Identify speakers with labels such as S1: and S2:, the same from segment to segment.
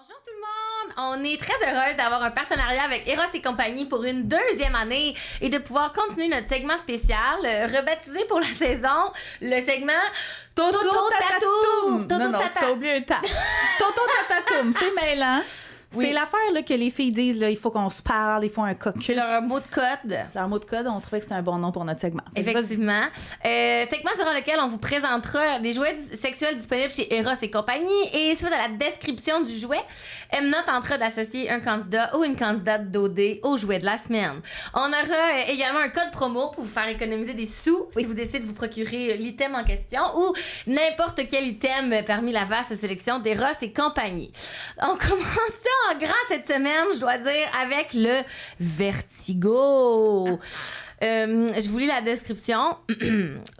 S1: Bonjour tout le monde! On est très heureuse d'avoir un partenariat avec Eros et compagnie pour une deuxième année et de pouvoir continuer notre segment spécial, rebaptisé pour la saison, le segment Toto Tatoum!
S2: Non, t'as oublié un tas. Toto Tatoum, c'est mêlant.
S1: Oui.
S2: C'est l'affaire là, que les filles disent, là, il faut qu'on se parle, il faut un caucus.
S1: C'est leur mot de code.
S2: Leur mot de code, on trouvait que c'était un bon nom pour notre segment.
S1: Effectivement. Segment durant lequel on vous présentera des jouets sexuels disponibles chez Eros et compagnie. Et suite à la description du jouet, Emna tentera d'associer un candidat ou une candidate d'OD au jouet de la semaine. On aura également un code promo pour vous faire économiser des sous si vous décidez de vous procurer l'item en question ou n'importe quel item parmi la vaste sélection d'Eros et compagnie. On commence ça en grand cette semaine, je dois dire, avec le vertigo. Je vous lis la description.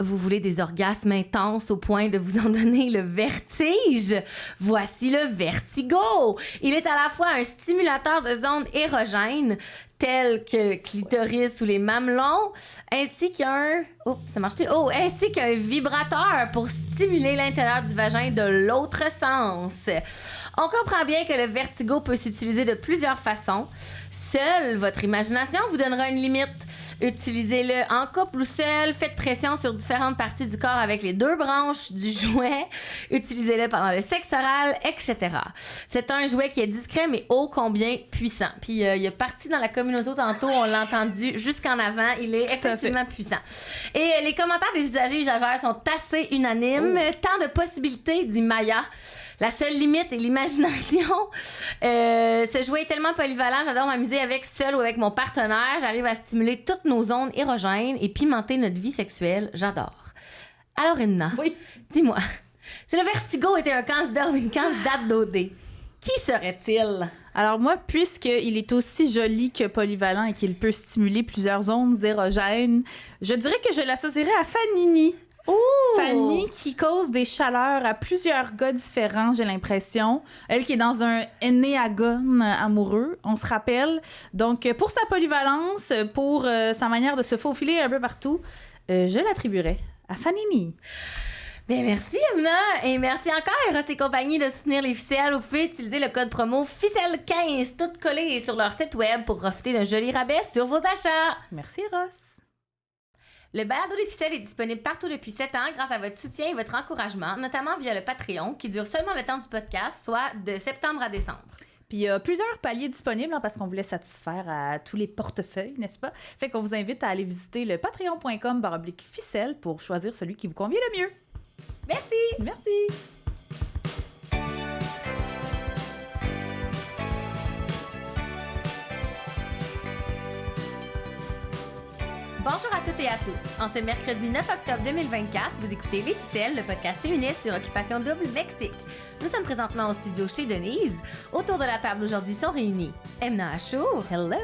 S1: Vous voulez des orgasmes intenses au point de vous en donner le vertige? Voici le vertigo. Il est à la fois un stimulateur de zones érogènes tels que le clitoris ou les mamelons, ainsi qu'un ainsi qu'un vibrateur pour stimuler l'intérieur du vagin de l'autre sens. On comprend bien que le vertigo peut s'utiliser de plusieurs façons. Seule votre imagination vous donnera une limite. Utilisez-le en couple ou seul. Faites pression sur différentes parties du corps avec les deux branches du jouet. Utilisez-le pendant le sexe oral, etc. C'est un jouet qui est discret mais ô combien puissant. Puis il est parti dans la communauté tantôt, on l'a entendu jusqu'en avant. Il est effectivement puissant. Et les commentaires des usagers et usagères sont assez unanimes. Tant de possibilités, dit Maya. La seule limite est l'imagination. Ce jouet est tellement polyvalent, j'adore m'amuser avec seul ou avec mon partenaire. J'arrive à stimuler toutes nos zones érogènes et pimenter notre vie sexuelle. J'adore. Alors, Edna, dis-moi, si le vertigo était un candidat ou une candidate d'OD, qui serait-il?
S2: Alors moi, puisqu'il est aussi joli que polyvalent et qu'il peut stimuler plusieurs zones érogènes, je dirais que je l'associerais à Fanini.
S1: Ouh!
S2: Fanny qui cause des chaleurs à plusieurs gars différents, j'ai l'impression. Elle qui est dans un énéagone amoureux, on se rappelle. Donc, pour sa polyvalence, pour sa manière de se faufiler un peu partout, je l'attribuerais à Fanini.
S1: Bien, merci, Emna. Et merci encore, Eros et compagnie, de soutenir les ficelles. Vous pouvez utiliser le code promo FICELLE15, tout collé sur leur site web pour profiter d'un joli rabais sur vos achats.
S2: Merci, Ross.
S1: Le balado des ficelles est disponible partout depuis 7 ans grâce à votre soutien et votre encouragement, notamment via le Patreon, qui dure seulement le temps du podcast, soit de septembre à décembre.
S2: Puis il y a plusieurs paliers disponibles parce qu'on voulait satisfaire à tous les portefeuilles, n'est-ce pas? Fait qu'on vous invite à aller visiter le patreon.com/ficelle pour choisir celui qui vous convient le mieux.
S1: Merci!
S2: Merci!
S1: Bonjour à toutes et à tous. En ce mercredi 9 octobre 2024, vous écoutez Les Ficelles, le podcast féministe sur Occupation Double Mexique. Nous sommes présentement au studio chez Denise. Autour de la table aujourd'hui sont réunis Emna Achour.
S2: Hello!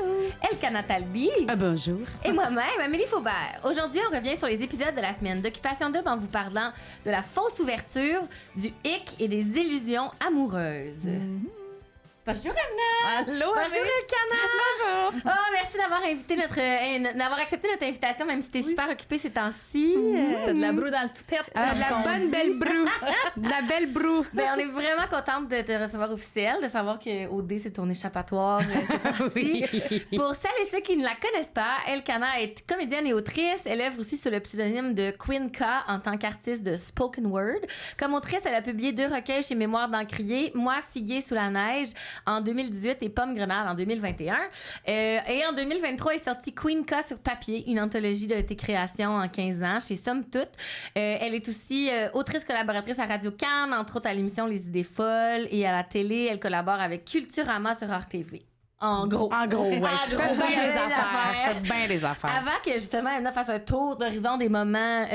S1: Elkana Talbi.
S3: Bonjour.
S1: Et moi-même, Amélie Faubert. Aujourd'hui, on revient sur les épisodes de la semaine d'Occupation Double en vous parlant de la fausse ouverture, du hic et des illusions amoureuses. Bonjour Emna!
S2: Allô,
S1: Bonjour Elkana!
S3: Bonjour.
S1: Oh, merci d'avoir accepté notre invitation, même si t'es super occupée ces temps-ci.
S2: T'as de la broue dans le toupette.
S3: De la bonne belle broue. De la belle broue.
S1: Ben, on est vraiment contente de te recevoir officiel, de savoir que OD, c'est ton échappatoire cette temps-ci. Pour celles et ceux qui ne la connaissent pas, Elkana est comédienne et autrice. Elle œuvre aussi sous le pseudonyme de Queen K en tant qu'artiste de spoken word. Comme autrice, elle a publié 2 recueils chez Mémoires d'Encrier, Moi, Figuier sous la neige en 2018 et Pomme Grenade en 2021. Et en 2023 est sortie Queen K sur papier, une anthologie de tes créations en 15 ans chez Somme Toute. Elle est aussi autrice collaboratrice à Radio Cannes, entre autres à l'émission Les Idées Folles, et à la télé, elle collabore avec Culturama sur RTV. En gros.
S3: En gros, ouais.
S1: En
S3: Je
S1: gros,
S3: fais bien les
S1: bien
S3: affaires. Faites bien les affaires.
S1: Avant que justement Emna fasse un tour d'horizon des moments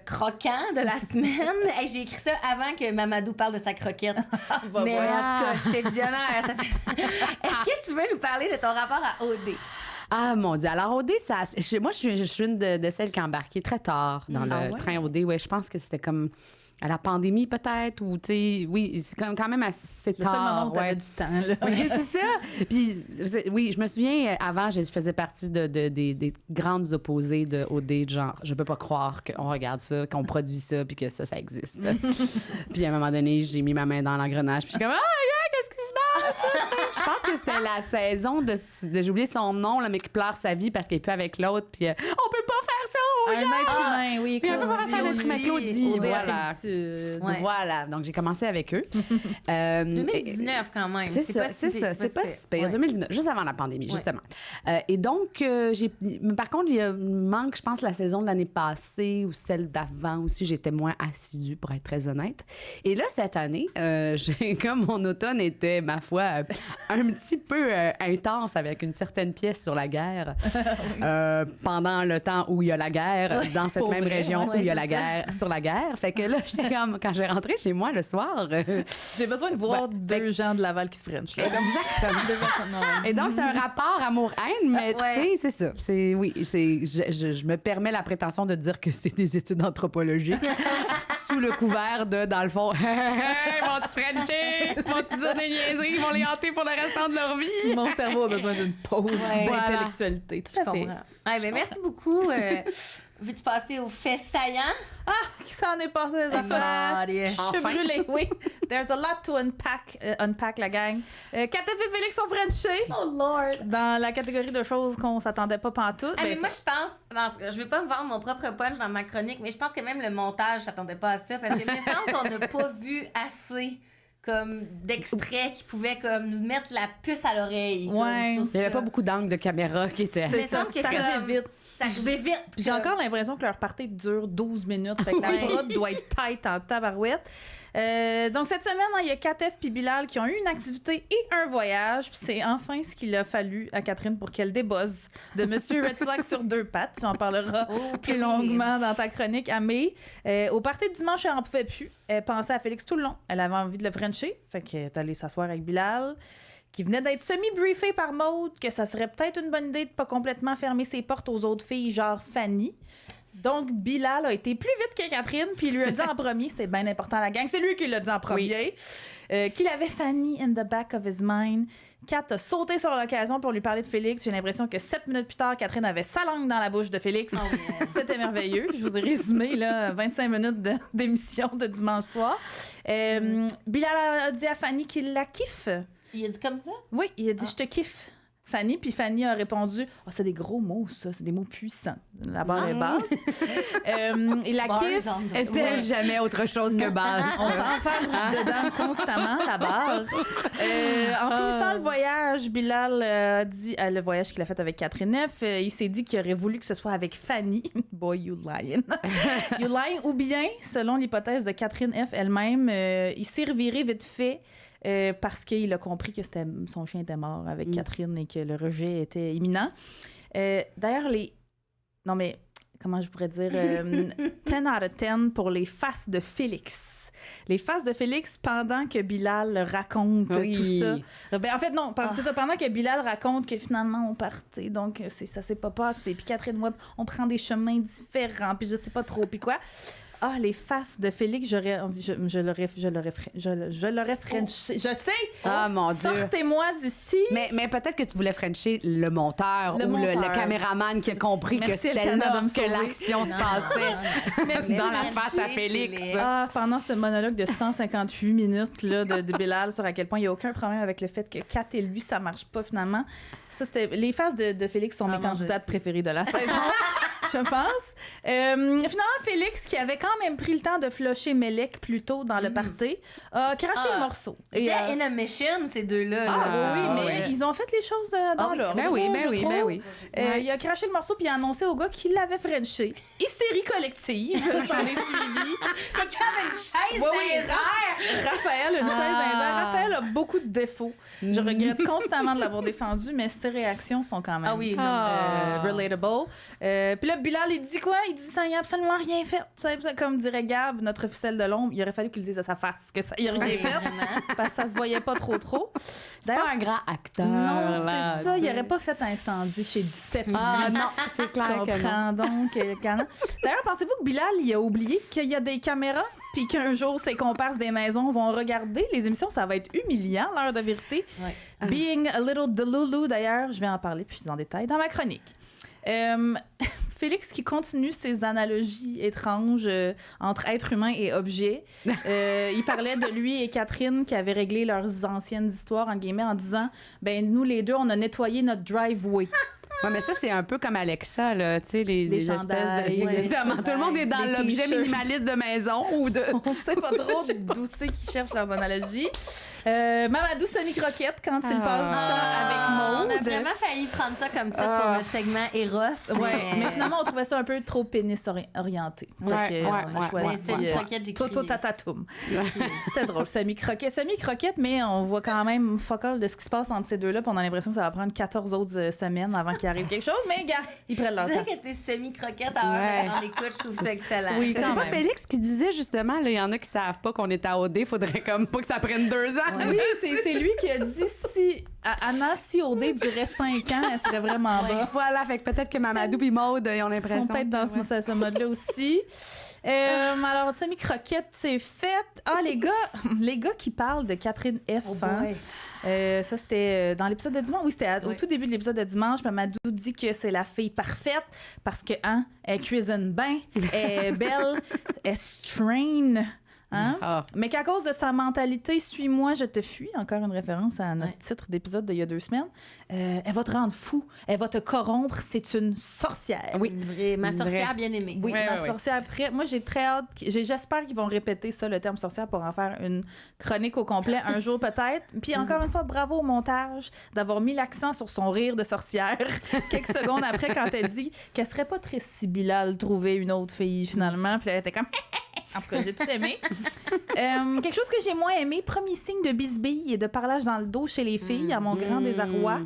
S1: croquants de la semaine, hey, j'ai écrit ça avant que Mamadou parle de sa croquette. Mais en tout cas, j'étais visionnaire. Est-ce que tu veux nous parler de ton rapport à OD?
S3: Ah, mon Dieu. Alors, OD, moi, je suis une de celles qui a embarqué très tard dans le train OD. Ouais, je pense que c'était comme à la pandémie, peut-être, ou, tu sais, oui, c'est quand même assez tard.
S2: Le seul moment où t'avais du temps, là.
S3: Oui, c'est ça. Puis, oui, je me souviens, avant, je faisais partie des grandes opposées de OD, genre, je peux pas croire qu'on regarde ça, qu'on produit ça, puis que ça existe. Puis, à un moment donné, j'ai mis ma main dans l'engrenage, puis je suis comme, oh my God, qu'est-ce qui se passe? c'était la saison de j'ai oublié son nom, là, mais qui pleure sa vie parce qu'elle est plus avec l'autre. Puis on peut pas faire ça aux gens!
S2: Un être humain, oui.
S3: Puis on peut pas faire ça à un être humain. Claudie, voilà.
S1: Ouais.
S3: Voilà. Donc, j'ai commencé avec eux.
S1: 2019 quand même.
S3: C'est ça. C'est pas si pire. 2019, juste avant la pandémie, justement. Et donc, par contre, il me manque, je pense, la saison de l'année passée ou celle d'avant aussi. J'étais moins assidue, pour être très honnête. Et là, cette année, comme mon automne était, ma foi, un petit peu intense avec une certaine pièce sur la guerre pendant le temps où il y a la guerre, dans cette même région où il y a la guerre, sur la guerre. Fait que là, j'étais comme, quand j'ai rentré chez moi le soir...
S2: J'ai besoin de voir deux gens de Laval qui se frenchent.
S3: Exactement. Et donc, c'est un rapport amour-haine, mais tu sais, c'est ça. Je me permets la prétention de dire que c'est des études anthropologiques sous le couvert de, dans le fond, hey, vont-tu frencher? Vont-tu dire des niaiseries? Ils vont les hanter pour le restant de leur vie?
S2: Mon cerveau a besoin d'une pause d'intellectualité. Tout à fait.
S1: Ben, merci beaucoup. Veux-tu passer aux faits saillants?
S2: Ah, qui s'en est passé des affaires? Je suis brûlée, oui. There's a lot to unpack la gang. Katef et Félix sont frenchés.
S1: Oh Lord!
S2: Dans la catégorie de choses qu'on s'attendait pas pantoute.
S1: Mais moi, je pense... En tout cas, je vais pas me vendre mon propre punch dans ma chronique, mais je pense que même le montage s'attendait pas à ça, parce que il me semble qu'on n'a pas vu assez... comme d'extraits qui pouvaient comme nous mettre la puce à l'oreille.
S3: Ouais. Il n'y avait pas beaucoup d'angles de caméra qui étaient...
S2: C'est ça, c'est arrivé vite.
S1: C'est arrivé vite.
S2: J'ai encore l'impression que leur party dure 12 minutes. Fait que la prod doit être tight en tabarouette. Donc, cette semaine, il y a Katef puis Bilal qui ont eu une activité et un voyage. Puis c'est enfin ce qu'il a fallu à Catherine pour qu'elle débuzz de Monsieur Red Flag sur deux pattes. Tu en parleras plus longuement dans ta chronique, Amé. Au party de dimanche, elle n'en pouvait plus. Elle pensait à Félix tout le long. Elle avait envie de le frencher. Fait qu'elle est allée s'asseoir avec Bilal, qui venait d'être semi-briefé par Maude que ça serait peut-être une bonne idée de pas complètement fermer ses portes aux autres filles, genre Fanny. Donc, Bilal a été plus vite que Catherine, puis il lui a dit en premier, c'est bien important à la gang, c'est lui qui l'a dit en premier, qu'il avait Fanny in the back of his mind. Kat a sauté sur l'occasion pour lui parler de Félix. J'ai l'impression que 7 minutes plus tard, Catherine avait sa langue dans la bouche de Félix. Oh, yeah. C'était merveilleux. Je vous ai résumé là, 25 minutes d'émission de dimanche soir. Bilal a dit à Fanny qu'il la kiffe.
S1: Il a dit comme ça?
S2: Oui, il a dit « Je te kiffe ». Fanny, puis Fanny a répondu « c'est des gros mots, ça, c'est des mots puissants. » La barre est basse. Et la kiffe
S3: est-elle jamais autre chose que basse?
S2: On s'enferme dedans constamment, la barre. En finissant le voyage, Bilal a dit, le voyage qu'il a fait avec Catherine F, il s'est dit qu'il aurait voulu que ce soit avec Fanny. Boy, you lying. You lying. Ou bien, selon l'hypothèse de Catherine F elle-même, il s'est reviré vite fait parce qu'il a compris que son chien était mort avec Catherine et que le rejet était imminent. D'ailleurs, non, mais comment je pourrais dire? 10 out of 10 pour les faces de Félix. Les faces de Félix pendant que Bilal raconte tout ça. Ben, en fait, non, c'est ça. Pendant que Bilal raconte que finalement on partait, donc ça s'est pas passé. Puis Catherine, moi, on prend des chemins différents, puis je sais pas trop, puis quoi. Ah, les faces de Félix, je l'aurais frenché. Je sais!
S3: Ah, mon Dieu!
S2: Sortez-moi d'ici!
S3: Mais peut-être que tu voulais frencher le monteur ou le caméraman qui a compris que c'était là que l'action se passait dans la face à Félix.
S2: Pendant ce monologue de 158 minutes là, de Bilal sur à quel point il n'y a aucun problème avec le fait que Kat et lui, ça marche pas finalement. Ça, les faces de Félix sont mes candidates préférées de la saison. Je pense. Finalement, Félix, qui avait quand même pris le temps de flusher Melek plus tôt dans le party, a craché le morceau.
S1: C'était in a mission, ces deux-là.
S2: Oui, mais ils ont fait les choses dans l'ordre.
S3: Ben oui.
S2: Il a craché le morceau puis il a annoncé au gars qu'il l'avait frenché. Hystérie collective s'en est suivie.
S1: Quelqu'un avait une chaise dans les airs.
S2: Raphaël, une chaise dans les airs. Raphaël a beaucoup de défauts. Je regrette constamment de l'avoir défendu, mais ses réactions sont quand même relatable. Puis là, Bilal, il dit quoi? Il dit ça, il n'a absolument rien fait. Comme dirait Gab, notre officiel de l'ombre, il aurait fallu qu'il le dise à sa face que ça, il n'a rien fait. Parce que ça se voyait pas trop.
S3: C'est pas un grand acteur.
S2: Non, c'est ça. Il n'aurait pas fait un incendie chez du CEP.
S3: Ah non, c'est clair que non.
S2: Donc, d'ailleurs, pensez-vous que Bilal, il a oublié qu'il y a des caméras puis qu'un jour, ses comparses des maisons vont regarder les émissions? Ça va être humiliant, l'heure de vérité. Ouais. Being a little delulu, d'ailleurs, je vais en parler plus en détail dans ma chronique. Félix qui continue ses analogies étranges entre être humain et objet. Il parlait de lui et Catherine qui avaient réglé leurs anciennes histoires, en guillemets, en disant « Ben, nous, les deux, on a nettoyé notre driveway. »
S3: Ouais, mais ça, c'est un peu comme Alexa, là, tu sais, les espèces
S2: chandails,
S3: de... Exactement. Tout le monde est dans
S2: les
S3: l'objet
S2: t-shirts.
S3: minimaliste de maison ou de...
S2: On sait pas trop d'où c'est qu'ils cherchent leurs analogies. Mamadou semi-croquette quand il passe du temps avec Maude.
S1: On a vraiment failli prendre ça comme titre pour notre segment Eros.
S2: Ouais, mais finalement, on trouvait ça un peu trop pénis-orienté.
S3: Ouais,
S2: on a choisi
S1: semi-croquette, j'ai crié.
S2: Toto Tatatum. C'était drôle, semi-croquette, mais on voit quand même fuck all de ce qui se passe entre ces deux-là, puis on a l'impression que ça va prendre 14 autres semaines avant qu'il arrive quelque chose, mais gars, ils prennent leur temps.
S1: Dire que t'es semi-croquette en écoute, je trouve ça excellent.
S2: Oui,
S3: C'est
S2: quand
S3: pas
S2: même.
S3: Félix qui disait justement, là, il y en a qui savent pas qu'on est à OD, faudrait comme pas que ça prenne 2 ans.
S2: Oui, c'est lui qui a dit si Anna, si OD durait 5 ans, elle serait vraiment bas.
S3: Voilà, fait que peut-être que Mamadou et Maude, ils ont
S2: Ils
S3: l'impression.
S2: sont peut-être dans ce mode-là aussi. Alors, semi-croquette, c'est fait. Ah, les gars qui parlent de Catherine F.
S1: Oh
S2: hein.
S1: boy.
S2: Ça, c'était dans l'épisode de dimanche. Oui, c'était au tout début de l'épisode de dimanche. Mamadou dit que c'est la fille parfaite parce que, elle cuisine bien, elle est belle, elle strain. Hein?
S3: Ah.
S2: Mais qu'à cause de sa mentalité, suis-moi, je te fuis, encore une référence à notre titre d'épisode d'il y a 2 semaines, elle va te rendre fou, elle va te corrompre, c'est une sorcière.
S3: Oui.
S1: Une vraie, ma sorcière bien aimée.
S2: Oui,
S3: Ouais,
S2: ma
S3: ouais,
S2: sorcière prête. Moi, j'ai très hâte. J'espère qu'ils vont répéter ça, le terme sorcière, pour en faire une chronique au complet un jour peut-être. Puis encore une fois, bravo au montage d'avoir mis l'accent sur son rire de sorcière quelques secondes après quand elle dit qu'elle serait pas très sibyllale trouver une autre fille finalement. Puis elle était comme... En tout cas, j'ai tout aimé. Quelque chose que j'ai moins aimé, premier signe de bisbille et de parlage dans le dos chez les filles, à mon grand désarroi.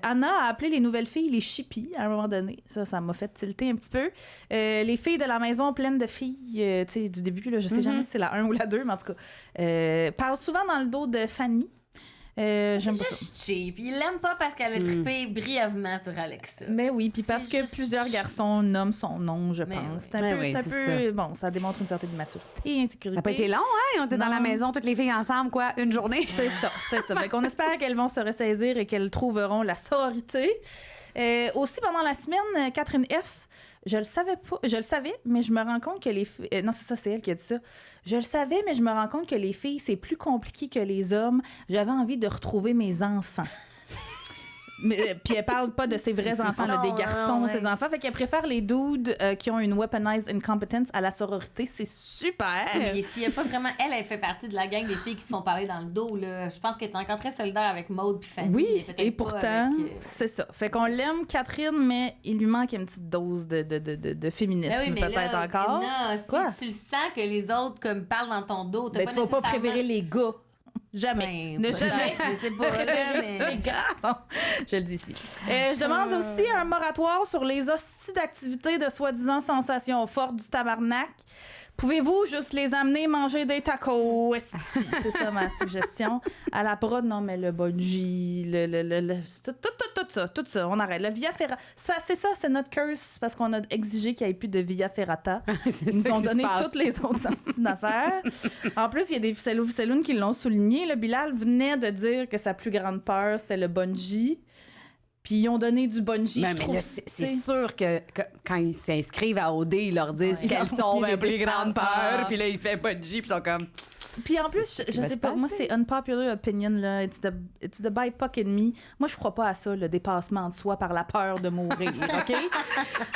S2: Anna a appelé les nouvelles filles les chippies à un moment donné. Ça m'a fait tilter un petit peu. Les filles de la maison pleines de filles, tu sais, du début, là, je sais jamais si c'est la 1 ou la 2, mais en tout cas, parlent souvent dans le dos de Fanny. J'aime pas ça.
S1: Juste cheap. Il l'aime pas parce qu'elle a trippé brièvement sur Alexa.
S2: Mais oui, puis parce que
S1: juste
S2: plusieurs garçons nomment son nom, je
S1: Mais
S2: pense.
S1: oui.
S2: C'est un
S3: Mais
S2: peu,
S3: oui,
S2: c'est un
S3: c'est
S2: peu bon, ça démontre une certaine immaturité et insécurité.
S3: Ça n'a pas été long, hein? On était dans
S2: Non.
S3: la maison, toutes les filles ensemble, quoi, une journée.
S2: C'est ça. Fait qu'on espère qu'elles vont se ressaisir et qu'elles trouveront la sororité. Aussi, pendant la semaine, Catherine F., je le savais, mais je me rends compte que les filles... non, c'est elle qui a dit ça. Je le savais, mais je me rends compte que les filles, c'est plus compliqué que les hommes. J'avais envie de retrouver mes enfants. Puis elle parle pas de ses vrais enfants, là, des garçons, ses enfants. Fait qu'elle préfère les dudes qui ont une weaponized incompetence à la sororité. C'est super!
S1: Il n'y a pas vraiment... Elle fait partie de la gang des filles qui se font parler dans le dos. Là. Je pense qu'elle est encore très solidaire avec Maude puis Fanny.
S2: Oui,
S1: mais peut-être
S2: et
S1: pas
S2: pourtant,
S1: avec,
S2: c'est ça. Fait qu'on l'aime, Catherine, mais il lui manque une petite dose de féminisme,
S1: Ben oui, mais
S2: peut-être
S1: là,
S2: encore.
S1: Edna, si
S2: Quoi?
S1: tu le sens que les autres comme parlent dans ton dos,
S2: Ben, tu vas pas préférer les gars. Jamais.
S1: Ben,
S2: Ne
S1: peut-être,
S2: jamais.
S1: je sais pas, là, mais...
S2: Les garçons. Je le dis ici. Je demande aussi un moratoire sur les hosties d'activités de soi-disant sensations fortes du tabarnak. Pouvez-vous juste les amener manger des tacos? Esti? C'est ça ma suggestion. À la prod, non, mais le bungee, tout ça, on arrête. Le Via Ferrata, c'est ça, c'est notre curse, parce qu'on a exigé qu'il n'y ait plus de Via Ferrata. Ils nous ont donné toutes les autres hosties d'affaires. En plus, il y a des Ficellou qui l'ont souligné. Le Bilal venait de dire que sa plus grande peur, c'était le bungee. Puis ils ont donné du bungee,
S3: Ben,
S2: je
S3: mais
S2: trouve.
S3: là, c'est sûr que quand ils s'inscrivent à OD, ils leur disent
S2: Ouais.
S3: qu'elles sont
S2: Ils
S3: ma plus
S2: déchargent.
S3: grande peur. Puis là, il fait pas de J, puis ils sont comme...
S2: Puis en plus, je sais pas, moi, c'est unpopular opinion, là. It's the BIPOC in me. Moi, je crois pas à ça, le dépassement de soi par la peur de mourir, OK?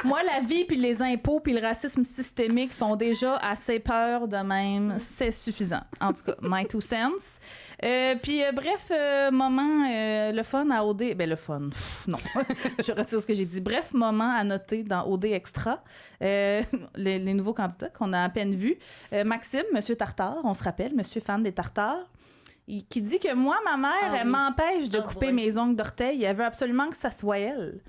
S2: Moi, la vie, puis les impôts, puis le racisme systémique font déjà assez peur de même. C'est suffisant. En tout cas, my 2 cents. Puis bref, moment, le fun à OD... Ben, le fun, non. Je retire ce que j'ai dit. Bref, moment à noter dans OD Extra. Les nouveaux candidats qu'on a à peine vus. Maxime, Monsieur Tartare, on se rappelle, Monsieur fan des tartares, qui dit que moi, ma mère, elle m'empêche de couper mes ongles d'orteil. Elle veut absolument que ça soit elle.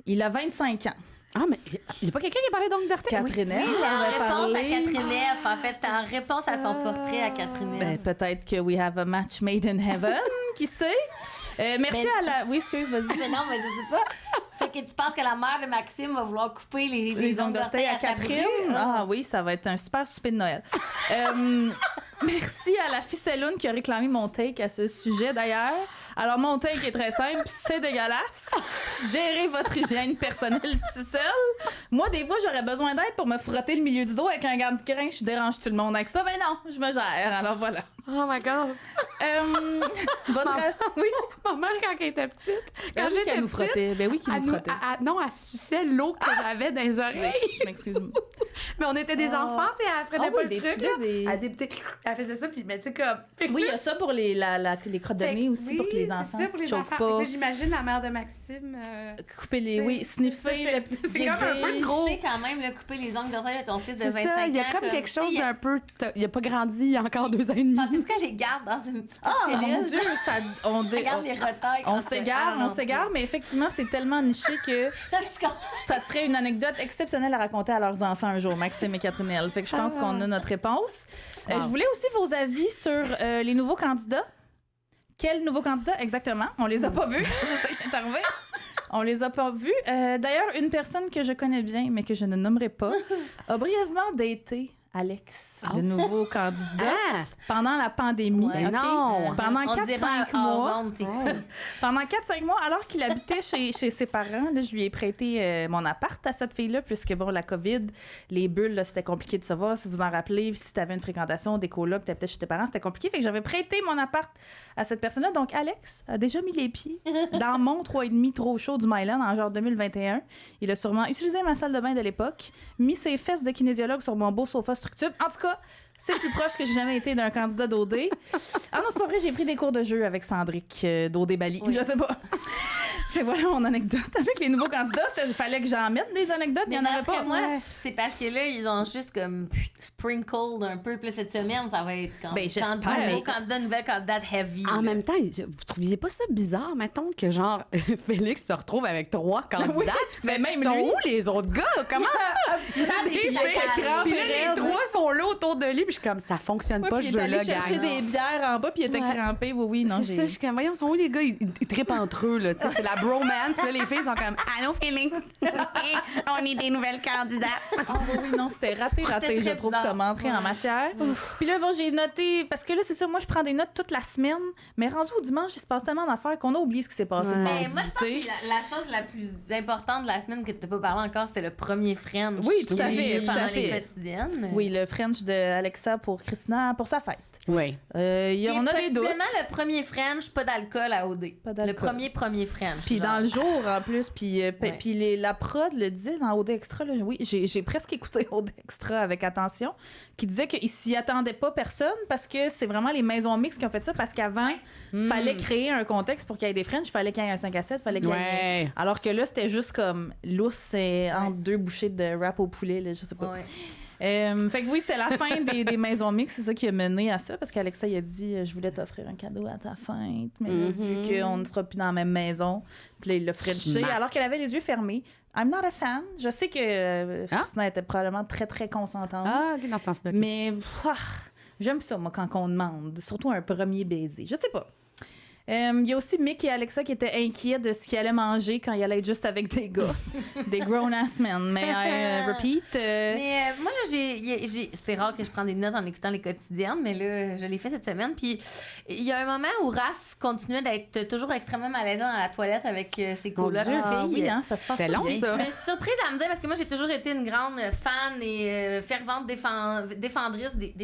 S2: Il a 25 ans.
S3: Ah, mais il n'y a pas quelqu'un qui a parlé donc d'orteil?
S2: Catherine
S1: Oui,
S2: F,
S1: c'est en
S2: avait
S1: réponse à
S2: parlé.
S1: Catherine F. En fait, c'est en réponse à son portrait à Catherine F.
S2: Ben, peut-être que we have a match made in heaven, qui sait? Merci à la... Oui, excuse, vas-y.
S1: Mais non, mais je sais pas. C'est que tu penses que la mère de Maxime va vouloir couper les
S2: Les ongles d'orteil à
S1: sa
S2: Catherine?
S1: bru?
S2: Ah oui, ça va être un super souper de Noël. Merci à la Ficelloune qui a réclamé mon take à ce sujet, d'ailleurs. Alors, mon take est très simple, c'est dégueulasse. Gérez votre hygiène personnelle tout seul. Moi, des fois, j'aurais besoin d'aide pour me frotter le milieu du dos avec un garde-crin. Je dérange tout le monde avec ça, mais non, je me gère. Alors, voilà.
S3: Oh my God!
S2: Oui?
S3: Ma mère, quand elle était petite, quand
S2: oui,
S3: j'étais
S2: qu'elle nous
S3: petite,
S2: frottait. Ben oui, qu'il nous frottait.
S3: non, elle suçait l'eau que j'avais dans les oreilles.
S2: Je m'excuse.
S3: Mais on était des enfants, tu sais, elle prenait
S2: Ah
S3: pas
S2: oui,
S3: le
S2: des
S3: truc,
S2: petits
S3: là.
S2: bébés.
S3: Elle faisait ça, puis, mais tu sais, comme...
S2: Oui, il y a ça pour les crottes de nez aussi, pour que les enfants
S3: c'est ça, pour
S2: ne
S3: les
S2: choquent
S3: enfants.
S2: pas.
S3: Fait que j'imagine la mère de Maxime...
S2: Couper les... Oui, sniffer le petit
S3: c'est comme un peu
S2: bébé.
S3: trop.
S1: Tu sais quand même, là, couper les ongles d'orteil de ton fils de
S3: C'est
S1: 25 ans.
S3: ça, il y a comme quelque chose d'un peu... Il a pas grandi, il y a encore 2 ans et demi.
S1: Pensez-vous qu'elle les garde dans une petite
S2: Ah, mon
S1: péniche?
S2: Dieu, ça...
S1: Regarde les retailles.
S2: On s'égare, mais effectivement, c'est tellement niché que ça serait une anecdote exceptionnelle à raconter à leurs enfants un jour, Maxime et Catherine. Fait que je pense qu'on a notre réponse. Je voulais aussi vos avis sur les nouveaux candidats. Quels nouveaux candidats exactement? On les a pas vus. C'est ça qui est arrivé. On les a pas vus. D'ailleurs, une personne que je connais bien, mais que je ne nommerai pas, a brièvement daté Alex, le nouveau candidat, pendant la pandémie.
S3: Ouais,
S2: OK?
S3: non.
S2: Pendant
S1: On dirait
S2: 4-5
S1: en
S2: mois.
S1: zone, c'est cool.
S2: Pendant 4-5 mois, alors qu'il habitait chez ses parents, là, je lui ai prêté mon appart à cette fille-là, puisque, bon, la COVID, les bulles, là, c'était compliqué de savoir. Si vous en rappelez, si tu avais une fréquentation, des colocs, tu peut-être chez tes parents, c'était compliqué. Fait que j'avais prêté mon appart à cette personne-là. Donc, Alex a déjà mis les pieds dans mon 3,5 trop chaud du Myland en genre 2021. Il a sûrement utilisé ma salle de bain de l'époque, mis ses fesses de kinésiologue sur mon beau sofa Structube. En tout cas, c'est le plus proche que j'ai jamais été d'un candidat d'OD. Ah non, c'est pas vrai, j'ai pris des cours de jeu avec Sandrick d'OD Bali. Oui. Je sais pas. Fait voilà mon anecdote. Avec les nouveaux candidats, il fallait que j'en mette des anecdotes, il y en avait pas.
S1: Moi, c'est parce que là, ils ont juste comme sprinkled un peu. Puis cette semaine, ça va être comme nouveau candidat, nouvelle candidate heavy.
S3: En même temps, vous trouviez pas ça bizarre, mettons, que genre Félix se retrouve avec 3 candidats?
S2: Oui, mais même
S3: ils sont
S2: lui.
S3: où les autres gars? Comment ça? Puis là, les 3 sont là autour de lui, puis je suis comme, ça fonctionne pas,
S2: je
S3: je
S2: allé
S3: le
S2: chercher des bières en bas, puis il était crampé. Oui, non,
S3: c'est ça, je suis comme, voyons, sont où les gars? Ils trippent entre eux, là. Tu sais, c'est la bromance, puis là, les filles sont comme, allô, Félix? On est des nouvelles candidates.
S2: Oui, non, c'était raté, je trouve, comme entrée en matière. Puis là, bon, j'ai noté, parce que là, c'est ça, moi, je prends des notes toute la semaine, mais rendu au dimanche, il se passe tellement d'affaires qu'on a oublié ce qui s'est passé le mardi.
S1: Moi, je pense que la chose la plus importante de la semaine que tu n'as pas parlé encore, c'était le premier French.
S2: Oui, tout à fait.
S1: Pendant les quotidiennes.
S2: Oui, le French de Alexa pour Christina pour sa fête.
S3: Oui.
S2: On a des doutes.
S1: Possiblement le premier French, pas d'alcool à OD.
S2: Pas d'alcool.
S1: Le premier French.
S2: Puis dans le jour, en plus, puis la prod le disait dans OD Extra, là, oui, j'ai presque écouté OD Extra avec attention, qui disait qu'il s'y attendait pas personne parce que c'est vraiment les maisons mixtes qui ont fait ça, parce qu'avant, fallait créer un contexte pour qu'il y ait des French, fallait qu'il y ait un 5 à 7, fallait qu'il y ait... Alors que là, c'était juste comme lousse entre 2 bouchées de wrap au poulet, là, je sais pas. Ouais. Fait que oui, c'était la fin des maisons mixtes, c'est ça qui a mené à ça, parce qu'Alexa, il a dit je voulais t'offrir un cadeau à ta fête, mais là, vu qu'on ne sera plus dans la même maison, puis là, il l'a frenché, alors qu'elle avait les yeux fermés. I'm not a fan. Je sais que Christina était probablement très, très consentante.
S3: Ah, dans ce sens-là.
S2: Mais j'aime ça, moi, quand on demande, surtout un premier baiser. Je sais pas. Il y a aussi Mick et Alexa qui étaient inquiets de ce qu'ils allaient manger quand ils allaient être juste avec des gars. Des grown-ass men. Mais repeat.
S1: Mais moi, là, c'est rare que je prends des notes en écoutant les quotidiennes, mais là, je l'ai fait cette semaine. Puis il y a un moment où Raph continuait d'être toujours extrêmement malaisant dans la toilette avec ses colocs filles.
S2: Oui, hein, ça se passe
S3: C'était long, ça.
S1: Je me suis surprise à me dire, parce que moi, j'ai toujours été une grande fan et fervente défendrice des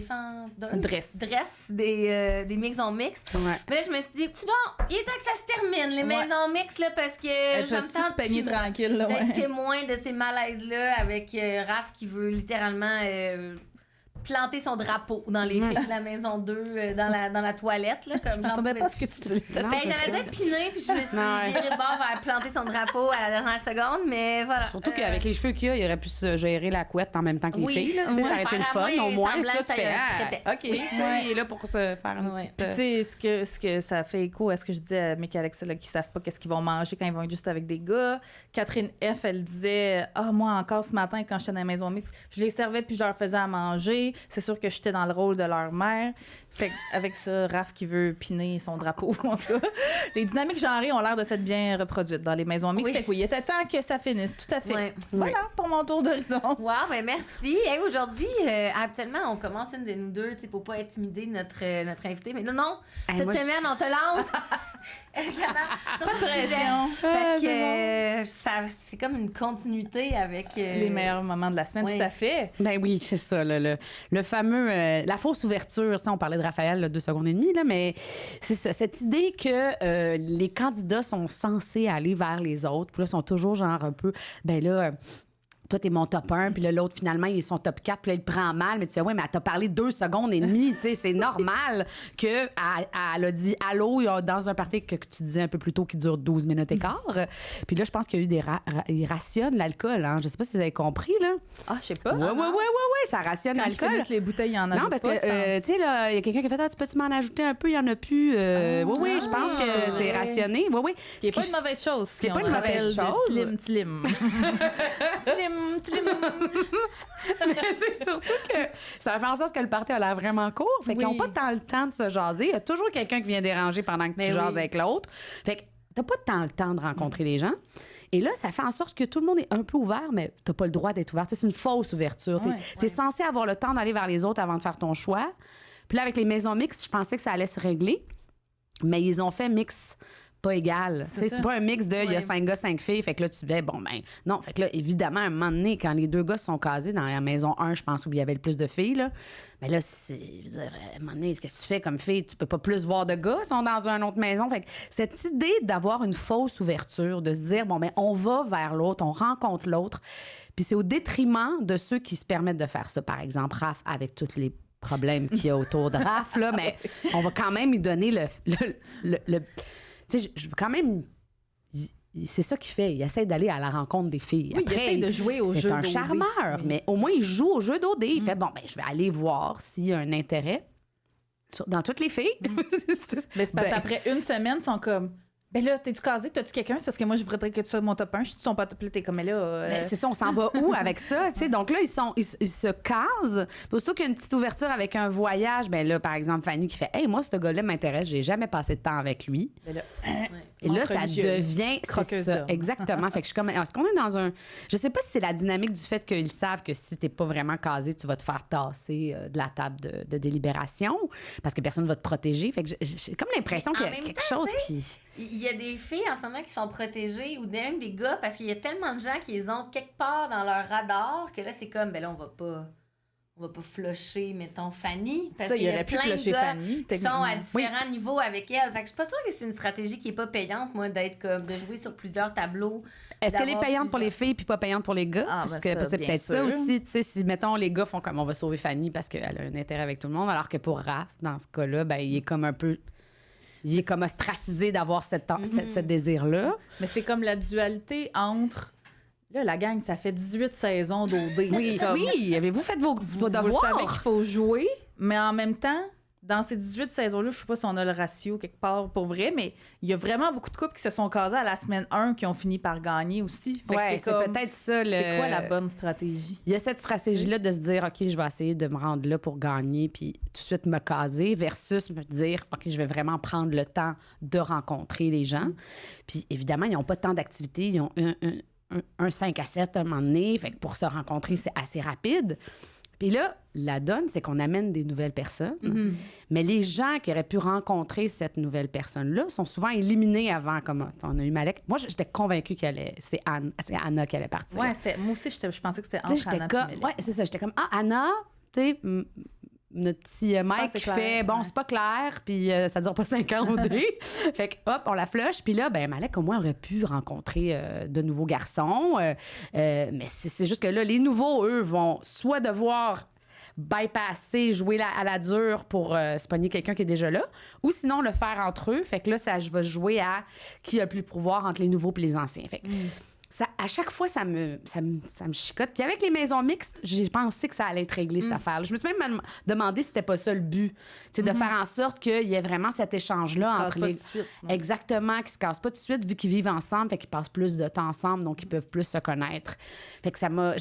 S1: maisons mixtes.
S3: Ouais.
S1: Mais là, je me suis dit, coudonc, il est temps que ça se termine, les maisons mixtes, là, parce que
S2: elles peuvent tous se peigner tranquille, là,
S1: d'être témoin de ces malaises-là avec Raph qui veut littéralement planter son drapeau dans les filles de la maison 2 dans la toilette. Là, comme
S2: j'entendais pas ce que tu disais.
S1: J'allais dire piner, puis je me suis virée de bord vers planter son drapeau à la dernière seconde, mais voilà.
S3: Surtout qu'avec les cheveux qu'il a, il aurait pu se gérer la couette en même temps que les filles. Là, ça aurait été le fun. Au moins, ça, tu fais OK, il est là pour se faire une petite...
S2: Puis tu sais, ce que ça fait écho à ce que je disais à Mick et Alexa, là, qui savent pas qu'est-ce qu'ils vont manger quand ils vont être juste avec des gars. Catherine F, elle disait moi encore ce matin, quand j'étais dans la maison mixte, je les servais puis je leur faisais à manger. C'est sûr que j'étais dans le rôle de leur mère. Fait avec ça, Raph qui veut piner son drapeau, en tout cas. Les dynamiques genrées ont l'air de s'être bien reproduites dans les maisons mixtes. Fait que oui, il était temps que ça finisse, tout à fait.
S1: Ouais.
S2: Voilà pour mon tour d'horizon.
S1: Wow, ben merci. Hey, aujourd'hui, habituellement, on commence une de nous deux, tu sais, pour pas intimider notre invité. Mais non, cette semaine, on te lance.
S2: Pas de pression.
S1: Parce que c'est comme une continuité avec...
S2: Les meilleurs moments de la semaine, tout à fait.
S3: Ben oui, c'est ça. Le fameux... la fausse ouverture. On parlait de Raphaël, là, 2 secondes et demie, là, mais c'est ça. Cette idée que les candidats sont censés aller vers les autres. Puis là, sont toujours genre un peu... Ben là... toi, t'es mon top 1, puis là, l'autre, finalement, il est son top 4, puis là, il prend mal, mais tu fais, ouais, mais elle t'a parlé 2 secondes et demie, tu sais, c'est normal qu'elle a dit allô dans un party que tu disais un peu plus tôt qui dure 12 minutes et quart. Puis là, je pense qu'il y a eu il rationne l'alcool, hein. Je sais pas si vous avez compris, là.
S2: Ah, je sais pas.
S3: Ouais, ça rationne l'alcool.
S2: Quand les bouteilles, il y en a pas.
S3: Non, parce que, tu sais, là, il y a quelqu'un qui a fait, tu peux-tu m'en ajouter un peu, il y en a plus. Oui, je pense que c'est rationné. Oui.
S2: Ce qui n'est pas une mauvaise chose.
S3: C'est pas une mauvaise chose.
S2: Tlim.
S3: Mais c'est surtout que ça va faire en sorte que le party a l'air vraiment court. Fait qu'ils n'ont pas tant le temps de se jaser. Il y a toujours quelqu'un qui vient déranger pendant que tu jases avec l'autre. Fait que t'as pas tant le temps de rencontrer les gens. Et là, ça fait en sorte que tout le monde est un peu ouvert, mais t'as pas le droit d'être ouvert. C'est une fausse ouverture. T'es censé avoir le temps d'aller vers les autres avant de faire ton choix. Puis là, avec les maisons mixtes, je pensais que ça allait se régler. Mais ils ont fait mix pas égal. C'est pas un mix de il y a 5 gars, 5 filles. Fait que là, tu disais, bon, ben, non. Fait que là, évidemment, à un moment donné, quand les 2 gars se sont casés dans la maison 1, je pense, où il y avait le plus de filles, là, ben là, à un moment donné, qu'est-ce que tu fais comme fille? Tu peux pas plus voir de gars, ils sont dans une autre maison. Fait que cette idée d'avoir une fausse ouverture, de se dire, bon, ben, on va vers l'autre, on rencontre l'autre. Puis c'est au détriment de ceux qui se permettent de faire ça. Par exemple, Raph, avec tous les problèmes qu'il y a autour de Raph, là, mais on va quand même lui donner le tu sais, je veux quand même... C'est ça qu'il fait. Il essaie d'aller à la rencontre des filles.
S2: Oui,
S3: après,
S2: il essaie de jouer au jeu
S3: C'est un
S2: d'OD.
S3: charmeur, mais au moins, il joue au jeu d'OD. Il fait, bon, ben, je vais aller voir s'il y a un intérêt dans toutes les filles.
S2: Mais c'est parce qu'après une semaine, ils sont comme... Ben là, t'es-tu casé? T'as-tu quelqu'un? C'est parce que moi, je voudrais que tu sois mon top 1. Je suis ton pote. Puis là, t'es comme, mais là...
S3: Ben, c'est ça, on s'en va où avec ça? T'sais? Donc là, ils se casent. Puis aussitôt qu'il y a une petite ouverture avec un voyage, ben là, par exemple, Fanny qui fait, hey, moi, ce gars-là m'intéresse, j'ai jamais passé de temps avec lui.
S2: Ben là,
S3: Et là, ça devient
S2: croqueuse
S3: ça,
S2: d'homme.
S3: exactement. Fait que je suis comme, est-ce qu'on est dans un... Je sais pas si c'est la dynamique du fait qu'ils savent que si t'es pas vraiment casé, tu vas te faire tasser de la table de délibération parce que personne va te protéger. Fait que j'ai comme l'impression qu'il y a quelque chose qui...
S1: Il y a des filles en ce moment qui sont protégées ou même des gars parce qu'il y a tellement de gens qui les ont quelque part dans leur radar que là, c'est comme, ben là, on va pas flusher, mettons, Fanny. Parce
S2: ça,
S1: qu'il
S2: il
S1: y a
S2: aurait pu
S1: plein de
S2: flusher
S1: gars
S2: Fanny,
S1: qui sont à différents niveaux avec elle. Fait que je suis pas sûre que c'est une stratégie qui est pas payante, moi, d'être comme, de jouer sur plusieurs tableaux.
S3: Est-ce qu'elle est payante pour les filles puis pas payante pour les gars?
S2: Ah,
S3: parce
S2: ben
S3: que
S2: ça,
S3: c'est
S2: bien
S3: peut-être ça
S2: sûr.
S3: aussi. Tu sais, si, mettons, les gars font comme on va sauver Fanny parce qu'elle a un intérêt avec tout le monde, alors que pour Raph, dans ce cas-là, ben, il est comme un peu... Il est comme ostracisé d'avoir ce désir-là.
S2: Mais c'est comme la dualité entre... Là, la gang, ça fait 18 saisons d'OD.
S3: Oui,
S2: Comme,
S3: oui. Avez-vous fait vos
S2: Vous
S3: devoirs?
S2: savez qu'il faut jouer, mais en même temps, dans ces 18 saisons-là, je sais pas si on a le ratio quelque part pour vrai, mais il y a vraiment beaucoup de couples qui se sont casés à la semaine 1 qui ont fini par gagner aussi. Fait que
S3: Ouais, c'est
S2: comme,
S3: peut-être ça.
S2: c'est quoi la bonne stratégie?
S3: Il y a cette stratégie-là de se dire, OK, je vais essayer de me rendre là pour gagner, puis tout de suite me caser, versus me dire, OK, je vais vraiment prendre le temps de rencontrer les gens. Puis évidemment, ils n'ont pas tant d'activités. Ils ont un 5 à 7 à un moment donné. Fait que pour se rencontrer, c'est assez rapide. Puis là, la donne, c'est qu'on amène des nouvelles personnes. Mais les gens qui auraient pu rencontrer cette nouvelle personne-là sont souvent éliminés avant. Comme on a eu Malek. Moi, j'étais convacue c'est Anna qui allait partir.
S2: Ouais, moi aussi, je pensais que c'était
S3: Tu sais,
S2: entre Anna et Mélanie.
S3: ouais, c'est ça. J'étais comme, Anna, tu sais, notre petit Mike
S2: c'est
S3: qui
S2: clair,
S3: fait, bon,
S2: ouais.
S3: c'est pas clair, puis ça dure pas 5 ans au dé. Fait que, hop, on la flush. Puis là, ben Malek, au moins, aurait pu rencontrer de nouveaux garçons. Mais c'est juste que là, les nouveaux, eux, vont soit devoir bypasser, jouer à la dure pour se pogner quelqu'un qui est déjà là, ou sinon le faire entre eux. Fait que là, ça va jouer à qui a le plus de pouvoir entre les nouveaux et les anciens. Fait que à chaque fois, ça me chicote. Puis avec les maisons mixtes, j'ai pensé que ça allait être réglé, cette affaire-là. Je me suis même demandé si c'était pas ça le but. De faire en sorte qu'il y ait vraiment cet échange-là entre les... Exactement, qu'ils se cassent pas tout de suite, vu qu'ils vivent ensemble, fait qu'ils passent plus de temps ensemble, donc ils peuvent plus se connaître. Fait que ça m'a...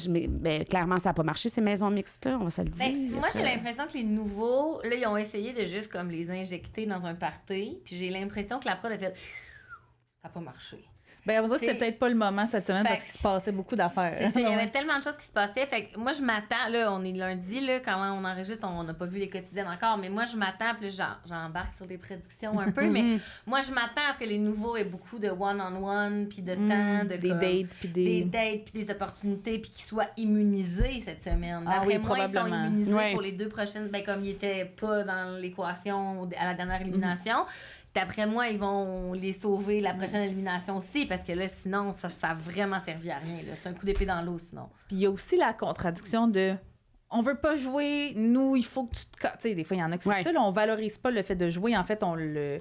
S3: clairement, ça n'a pas marché, ces maisons mixtes-là, on va se le dire.
S1: Moi, j'ai l'impression que les nouveaux, là, ils ont essayé de juste comme les injecter dans un party, puis j'ai l'impression que la prod a fait... Ça n'a pas marché.
S2: Ben, on dirait que c'était peut-être pas le moment cette semaine parce qu'il se passait beaucoup j'affaires.
S1: Il y avait tellement de choses qui se passaient. Fait que moi, je m'attends. Là, on est lundi, là, quand on enregistre, on n'a pas vu les quotidiennes encore. Mais moi, je m'attends. Puis j'embarque sur des prédictions un peu. Mais moi, je m'attends à ce que les nouveaux aient beaucoup de one-on-one, puis de temps,
S2: des dates, puis
S1: des opportunités, puis qu'ils soient immunisés cette semaine. D'après moi, ils sont immunisés pour les 2 prochaines. Ben, comme ils n'étaient pas dans l'équation à la dernière élimination. D'après moi, ils vont les sauver la prochaine élimination aussi, parce que là, sinon, ça a vraiment servi à rien. Là. C'est un coup d'épée dans l'eau, sinon.
S2: Puis il y a aussi la contradiction de... On veut pas jouer, nous, il faut que tu te... Tu sais, des fois, il y en a qui c'est ça, là, on valorise pas le fait de jouer. En fait, on le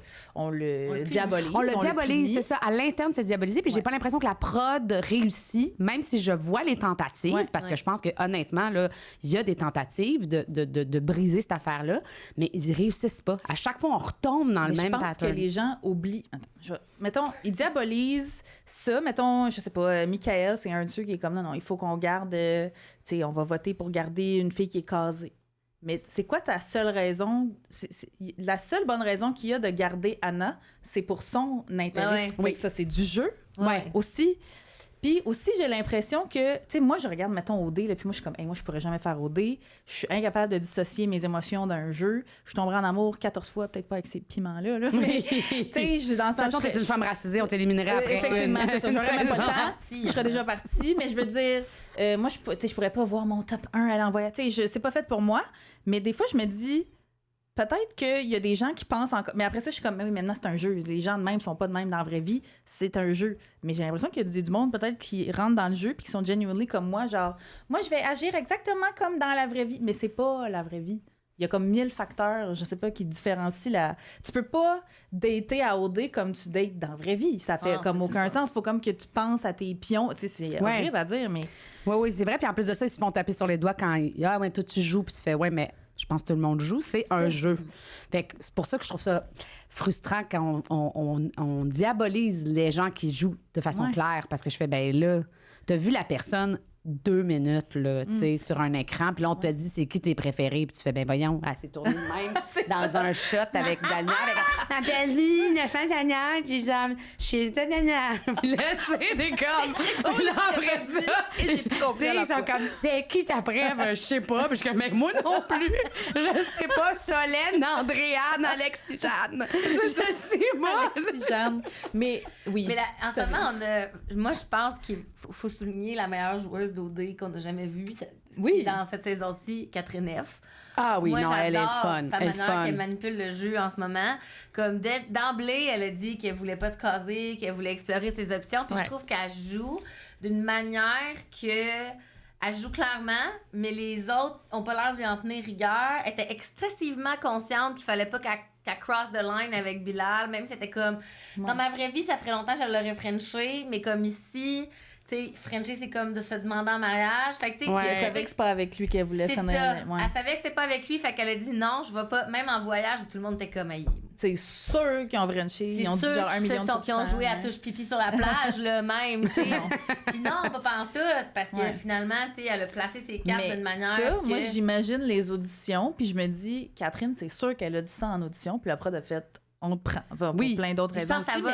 S2: diabolise.
S3: On le diabolise, c'est ça. À l'interne, c'est diabolisé. Puis j'ai pas l'impression que la prod réussit, même si je vois les tentatives, parce que je pense que honnêtement, là, il y a des tentatives de briser cette affaire-là, mais ils réussissent pas. À chaque fois, on retombe dans le même pattern.
S2: Je pense que les gens oublient... Attends, mettons, ils diabolisent ça. Mettons, je sais pas, Michael, c'est un de ceux qui est comme, non, il faut qu'on garde... tu sais, on va voter pour garder une fille qui est casée. Mais c'est quoi ta seule raison? La seule bonne raison qu'il y a de garder Anna, c'est pour son intérêt. Oui, ça, c'est du jeu aussi. Puis aussi, j'ai l'impression que, tu sais, moi, je regarde, mettons, OD, là, puis moi, je suis comme, hey, moi, je pourrais jamais faire OD. Je suis incapable de dissocier mes émotions d'un jeu. Je tomberai en amour 14 fois, peut-être pas avec ces piments-là, là. Mais, tu sais, dans
S3: le sens, t'es une femme racisée, on t'éliminerait après.
S2: Effectivement, c'est ça. J'aurais même pas le temps. Je serais déjà partie. Mais je veux dire, moi, je pourrais pas voir mon top 1 aller en voyage. Tu sais, c'est pas fait pour moi. Mais des fois, je me dis, peut-être qu'il y a des gens qui pensent encore. Mais après ça, je suis comme, oui, maintenant, c'est un jeu. Les gens de même sont pas de même dans la vraie vie. C'est un jeu. Mais j'ai l'impression qu'il y a du monde, peut-être, qui rentrent dans le jeu puis qui sont genuinely comme moi. Genre, moi, je vais agir exactement comme dans la vraie vie. Mais c'est pas la vraie vie. Il y a comme 1000 facteurs, je sais pas, qui différencient la... Tu peux pas dater à OD comme tu dates dans la vraie vie. Ça fait comme aucun sens. Faut comme que tu penses à tes pions. Tu sais, c'est horrible à dire, mais...
S3: Oui, c'est vrai. Puis en plus de ça, ils se font taper sur les doigts quand... Ah, ouais, toi, tu joues. Puis tu fais, ouais, mais... Je pense que tout le monde joue, c'est un jeu. Fait que c'est pour ça que je trouve ça frustrant quand on diabolise les gens qui jouent de façon claire, parce que je fais, ben là, t'as vu la personne 2 minutes, là, tu sais, sur un écran, puis là, on te dit c'est qui tes préférés, puis tu fais, ben voyons, elle s'est tournée de même dans un shot avec Daniel. Ma belle-vie, la fin Daniel, puis genre, je suis Daniel. Puis là, tu sais, t'es comme, là, après ça, tu sais, ils sont comme, c'est qui ta préf? Je sais pas, puis je suis comme, mais moi non plus, je sais pas, Solène, Andréane, Alexis-Jeanne. Je sais pas.
S2: Alexis-Jeanne. Mais oui.
S1: Mais là, en ce moment, moi, je pense qu'il faut souligner la meilleure joueuse d'OD qu'on n'a jamais vue. Oui. Dans cette saison-ci, Catherine F.
S3: Ah oui, moi, non, elle est fun.
S1: Elle est fun. Qu'elle manipule le jeu en ce moment. Comme d'emblée, elle a dit qu'elle voulait pas se caser, qu'elle voulait explorer ses options. Puis je trouve qu'elle joue d'une manière que... Elle joue clairement, mais les autres ont pas l'air de lui en tenir rigueur. Elle était excessivement consciente qu'il fallait pas qu'elle cross the line avec Bilal. Même si c'était comme... Dans ma vraie vie, ça ferait longtemps que je l'aurais frenché, mais comme ici... Tu sais, Frencher, c'est comme de se demander en mariage. Fait que, tu sais,
S2: elle savait que c'est pas avec lui qu'elle voulait
S1: s'en aller. Elle savait que c'était pas avec lui, fait qu'elle a dit non, je vais pas. Même en voyage où tout le monde était comme
S2: c'est sûr qu'ils ont Frenché. Ils ont dit genre 1 million de pourcents.
S1: Qui ont joué à touche pipi sur la plage, là, même, tu sais. Puis non, pas pantoute, parce que finalement, tu sais, elle a placé ses cartes d'une manière.
S2: Ça, moi, j'imagine les auditions, puis je me dis, Catherine, c'est sûr qu'elle a dit ça en audition, puis après, de fait. On le prend. Pour plein d'autres raisons.
S1: Je pense que ça va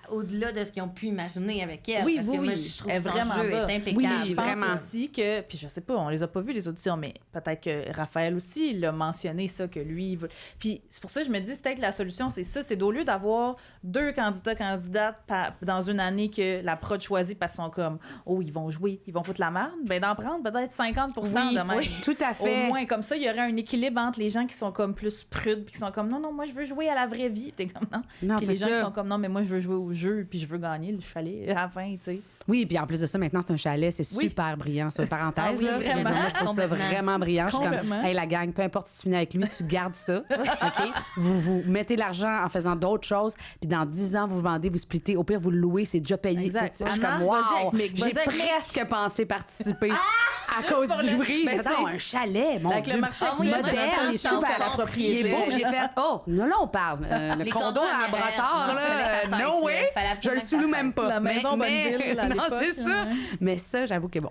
S1: au-delà de ce qu'ils ont pu imaginer avec elle.
S2: Oui,
S1: parce que moi, je trouve que
S2: vraiment
S1: son jeu est impeccable.
S2: Oui, je pense aussi que... Puis je sais pas, on les a pas vus, les auditions, mais peut-être que Raphaël aussi, il a mentionné ça, que lui... Il veut... Puis c'est pour ça que je me dis, peut-être que la solution, c'est ça. C'est d'au lieu d'avoir 2 candidates dans une année que la prod choisit parce qu'ils sont comme, oh, ils vont jouer, ils vont foutre la merde, ben d'en prendre peut-être 50% de même.
S3: Oui, tout à fait.
S2: Au moins, comme ça, il y aurait un équilibre entre les gens qui sont comme plus prudes puis qui sont comme, non, moi, je veux jouer à la vraie vie. vie. T'es comme non.
S3: Non,
S2: Puis
S3: c'est
S2: les gens qui
S3: ça.
S2: sont comme non, mais moi, je veux jouer au jeu, puis je veux gagner le chalet à la fin, tu sais.
S3: Oui, puis en plus de ça, maintenant, c'est un chalet, c'est
S2: Oui.
S3: super brillant, c'est une parenthèse.
S2: Ah oui,
S3: là.
S2: vraiment.
S3: Mais moi, je trouve ça
S1: Complètement.
S3: vraiment brillant. Je suis comme,
S2: Complètement.
S3: hey, la gang, peu importe si tu finis avec lui, tu gardes ça, OK? Vous mettez l'argent en faisant d'autres choses, puis dans 10 ans, vous vendez, vous splittez. Au pire, vous le louez, c'est déjà payé.
S2: Exact.
S3: Tu sais, je suis
S2: Anna,
S3: comme,
S2: vas-y
S3: wow!
S2: avec Mick,
S3: J'ai
S2: vas-y avec Mick.
S3: presque pensé participer à cause
S2: pour
S3: du
S2: le-
S3: prix.
S2: Ben,
S3: J'ai fait,
S2: c'est-
S3: oh, un chalet, mon
S2: Avec
S3: Dieu.
S2: le marché
S1: Ah oui,
S2: actuel,
S1: moi,
S2: c'est
S1: j'aime
S2: vraiment
S1: ça,
S2: une
S1: je
S2: chance
S1: pense
S2: à la
S1: à la
S2: propriété.
S3: Il est beau, j'ai fait, oh, là, on parle. Le
S1: Les
S3: condo
S1: condos
S3: à
S1: en
S3: Brassard,
S1: non,
S3: là,
S1: fallait faire ça
S3: no
S1: ici,
S3: way.
S1: fallait
S3: Je le
S1: absolument
S3: sous-loue
S1: faire
S3: même
S1: ça.
S3: pas.
S2: La maison Bonneville, à
S3: non,
S2: l'époque,
S3: c'est ça.
S2: ouais.
S3: Mais ça, j'avoue que bon,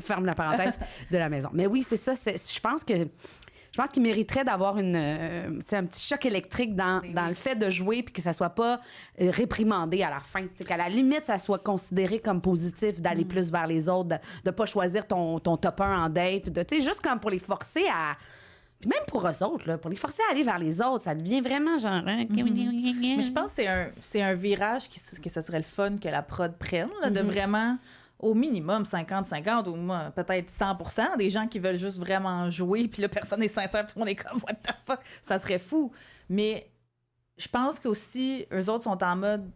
S3: ferme la parenthèse de la maison. Mais oui, c'est ça. Je pense qu'il mériterait d'avoir un petit choc électrique dans le fait de jouer puis que ça soit pas réprimandé à la fin. T'sais, qu'à la limite, ça soit considéré comme positif d'aller plus vers les autres, de pas choisir ton top 1 en date, juste comme pour les forcer à... Puis même pour eux autres, là, pour les forcer à aller vers les autres, ça devient vraiment genre...
S2: Mais je pense que c'est un virage que ça serait le fun que la prod prenne, là, de vraiment, au minimum 50-50 ou moi, peut-être 100% des gens qui veulent juste vraiment jouer, puis là, personne n'est sincère, tout le monde est comme « what the fuck », ça serait fou. Mais je pense qu'aussi, eux autres sont en mode...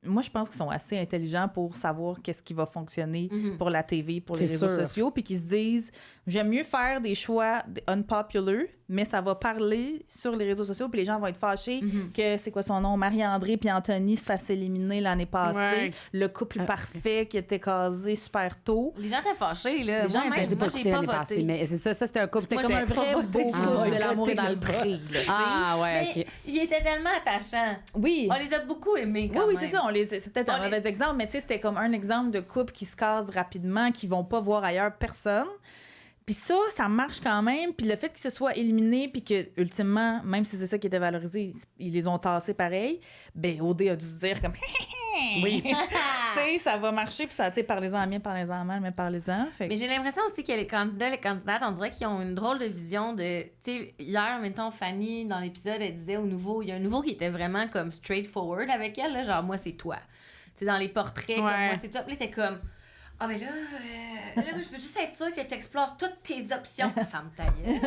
S2: Moi, je pense qu'ils sont assez intelligents pour savoir qu'est-ce qui va fonctionner pour la TV, pour les
S3: C'est
S2: réseaux
S3: sûr.
S2: sociaux, puis qu'ils se disent j'aime mieux faire des choix unpopular, mais ça va parler sur les réseaux sociaux, puis les gens vont être fâchés que c'est quoi son nom, Marie-André puis Anthony se fassent éliminer l'année passée,
S3: Ouais.
S2: le couple parfait qui était casé super tôt.
S1: Les gens étaient fâchés, là.
S3: Les gens
S1: Moi-même,
S3: étaient, je l'ai pas
S1: moi, j'ai
S3: écouté
S1: pas
S3: l'année
S1: voté.
S3: passée, mais c'est ça, c'était un couple.
S2: C'était comme un vrai beau
S1: voté.
S2: couple
S3: Ah,
S2: de l'amour est dans le
S3: boycotté
S2: pré. là, tu sais.
S3: Ah, ouais,
S1: Mais
S3: OK.
S1: il était tellement attachant.
S2: Oui.
S1: On les a beaucoup aimés, quand
S2: Oui,
S1: même.
S2: c'est ça. C'est peut-être un
S1: On les-
S2: mauvais exemple, mais tu sais, c'était comme un exemple de couple qui se casse rapidement, qui vont pas voir ailleurs personne. Puis ça marche quand même. Puis le fait qu'ils se soient éliminés, puis que, ultimement, même si c'est ça qui était valorisé, ils les ont tassés pareil, ben OD a dû se dire comme...
S3: Oui.
S2: tu sais, ça va marcher, puis ça, tu sais, parlez-en à bien, parlez-en à mal, mais parlez-en. Fait que-
S1: Mais j'ai l'impression aussi que les candidats, les candidates, on dirait qu'ils ont une drôle de vision de... Tu sais, hier, mettons, Fanny, dans l'épisode, elle disait au nouveau... Il y a un nouveau qui était vraiment comme straightforward avec elle, là, genre, moi, c'est toi. Tu sais, dans les portraits, comme moi, c'est toi. Puis là, t'es comme... Ah, mais là, moi, je veux juste être sûre que tu explores toutes tes options. Femme ta gueule.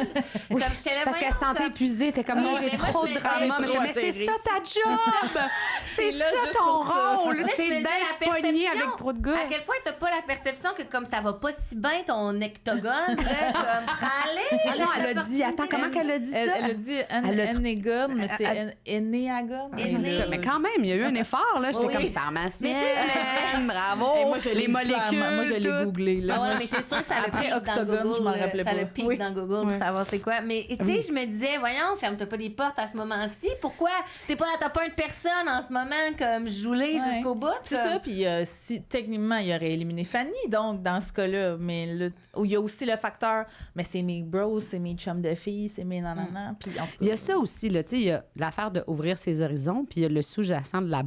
S1: Comme j'étais là,
S3: Parce qu'elle se
S1: voyons,
S3: sentait
S1: comme-
S3: épuisée, t'es comme, moi,
S1: Ouais,
S3: j'ai
S1: mais moi,
S3: trop
S1: je
S3: de
S1: me
S3: drame.
S1: disais,
S3: Mais c'est
S2: gérer.
S3: ça ta job! C'est
S2: là
S3: ça
S2: juste
S3: ton
S2: pour ça.
S3: rôle!
S1: Là, je me
S3: C'est
S1: disais,
S3: d'être
S1: la
S3: pogné
S1: perception,
S3: avec trop de gars.
S1: À quel point t'as pas la perception que comme ça va pas si bien ton octogone, là, comme prends-les.
S3: Ah non, elle a dit, attends, comment qu'elle a dit ça?
S2: Elle a dit
S3: Elle a-
S2: Enneagone, mais c'est Enneagone.
S3: Mais quand même, il y a eu un effort, là. J'étais
S1: Oui.
S3: comme pharmacienne.
S1: Mais tu sais, je me
S3: bravo!
S2: Et moi, je
S3: les
S2: l'ai
S3: molécules,
S2: clairement, moi, je l'ai
S3: tout.
S2: googlé. Là.
S1: Ah ouais, mais c'est sûr que ça le
S2: Après
S1: pique dans
S2: Octogone,
S1: Google,
S2: je m'en rappelais
S1: ça
S2: pas.
S1: le pique
S2: Oui.
S1: dans Google pour savoir c'est quoi. Mais tu sais, je me disais, voyons, ferme-toi pas des portes à ce moment-ci. Pourquoi t'es pas la top 1 de personne en ce moment, comme jouler
S2: Ouais.
S1: jusqu'au bout?
S2: C'est
S1: comme?
S2: ça, puis si techniquement, il aurait éliminé Fanny, donc, dans ce cas-là, mais où il y a aussi le facteur, mais c'est mes bros, c'est mes chums de filles, c'est mes nanana, puis en tout cas...
S3: Il y a ça aussi, là, tu sais, il y a l'affaire d'ouvrir ses horizons, puis il y a le sous-jacent de la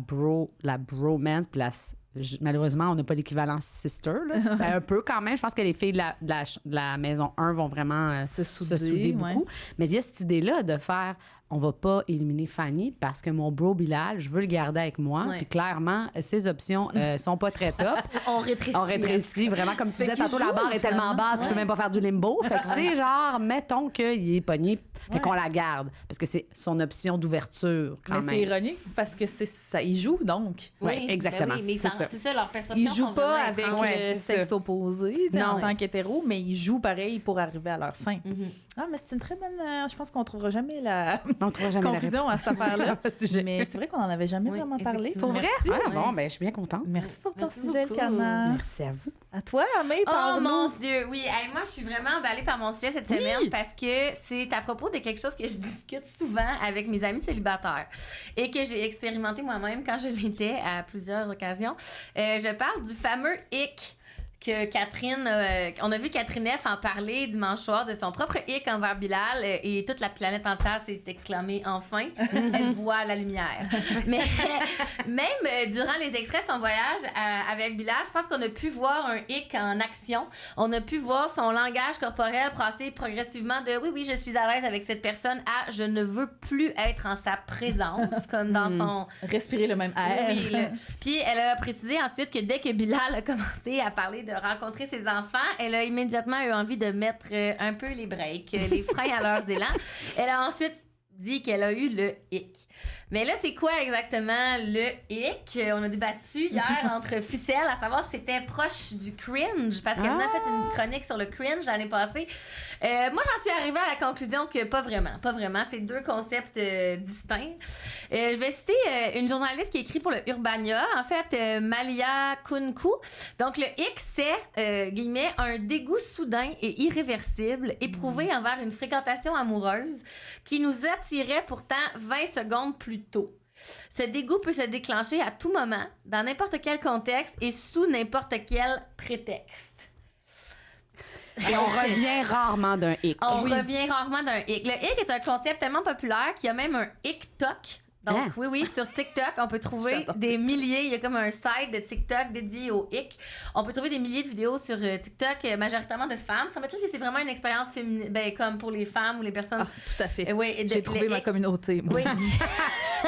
S3: bromance, puis malheureusement, on n'a pas l'équivalent sister, là. Ben, un peu quand même. Je pense que les filles de la maison 1 vont vraiment
S2: Se
S3: se
S2: souder,
S3: souder
S2: ouais.
S3: beaucoup. Mais il y a cette idée-là de faire, on va pas éliminer Fanny parce que mon bro Bilal, je veux le garder avec moi.
S1: Ouais.
S3: Puis clairement, ses options sont pas très top.
S1: On rétrécit.
S3: On rétrécit, vraiment, comme tu disais
S2: qu'il
S3: tantôt, la
S2: joue,
S3: barre est tellement
S2: finalement.
S3: basse qu'il peut même pas faire du limbo. Fait que, tu sais, genre, mettons qu'il est pogné, fait qu'on la garde. Parce que c'est son option d'ouverture, quand
S2: Mais
S3: même.
S2: c'est ironique, parce que c'est ça, ils jouent, donc.
S3: Ouais, exactement.
S1: Ben oui, mais
S3: C'est ça.
S1: c'est ça, leur perception.
S2: Ils jouent
S1: sont
S2: pas
S1: vraiment
S2: avec
S1: étranges.
S3: Ouais,
S2: le
S3: c'est
S2: sexe
S3: ça.
S2: opposé, tu sais,
S3: Non.
S2: en tant qu'hétéro, mais ils jouent pareil pour arriver à leur fin.
S1: Mhm.
S2: Ah, mais c'est une très bonne... je pense qu'on trouvera jamais la
S3: On trouvera jamais
S2: conclusion à cette affaire-là.
S3: la sujet.
S2: Mais c'est vrai qu'on en avait jamais
S1: Oui,
S2: vraiment parlé.
S1: effectivement.
S2: Pour vrai?
S3: Ah,
S1: Ouais.
S3: bon, ben, je suis bien contente.
S2: Merci pour ton
S1: Merci
S2: sujet, le
S1: beaucoup.
S2: canard.
S3: Merci à vous.
S2: À toi, Amé,
S1: Oh
S2: parle-nous.
S1: mon Dieu, oui. Hey, moi, je suis vraiment emballée par mon sujet cette semaine parce que c'est à propos de quelque chose que je discute souvent avec mes amis célibataires et que j'ai expérimenté moi-même quand je l'étais à plusieurs occasions. Je parle du fameux hic que Catherine... on a vu Catherine F. en parler dimanche soir de son propre hic envers Bilal et toute la planète entière s'est exclamée « Enfin, elle voit la lumière ». Mais même durant les extraits de son voyage avec Bilal, je pense qu'on a pu voir un hic en action. On a pu voir son langage corporel passer progressivement de « Oui, je suis à l'aise avec cette personne » à « Je ne veux plus être en sa présence », comme dans son...
S2: Respirer le même air.
S1: Oui, puis elle a précisé ensuite que dès que Bilal a commencé à parler de rencontrer ses enfants, elle a immédiatement eu envie de mettre un peu les breaks, les freins à leurs élans. Elle a ensuite dit qu'elle a eu le hic. Mais là, c'est quoi exactement le hic? On a débattu hier entre ficelles, à savoir si c'était proche du cringe, parce qu'elle a fait une chronique sur le cringe l'année passée. Moi, j'en suis arrivée à la conclusion que pas vraiment. C'est deux concepts distincts. Je vais citer une journaliste qui écrit pour le Urbania, en fait, Malia Kunku. Donc, le hic, c'est, guillemets, un dégoût soudain et irréversible éprouvé envers une fréquentation amoureuse qui nous attirait pourtant 20 secondes plus tôt. Ce dégoût peut se déclencher à tout moment, dans n'importe quel contexte et sous n'importe quel prétexte.
S3: Et on revient rarement d'un hic.
S1: Revient rarement d'un hic. Le hic est un concept tellement populaire qu'il y a même un hic-toc. Donc, oui, sur TikTok, on peut trouver des milliers. Il y a comme un site de TikTok dédié au hic. On peut trouver des milliers de vidéos sur TikTok, majoritairement de femmes. Ça veut dire que c'est vraiment une expérience féminine, comme pour les femmes ou les personnes.
S2: Tout à fait.
S1: Oui,
S2: j'ai trouvé ma communauté. Moi.
S1: Oui.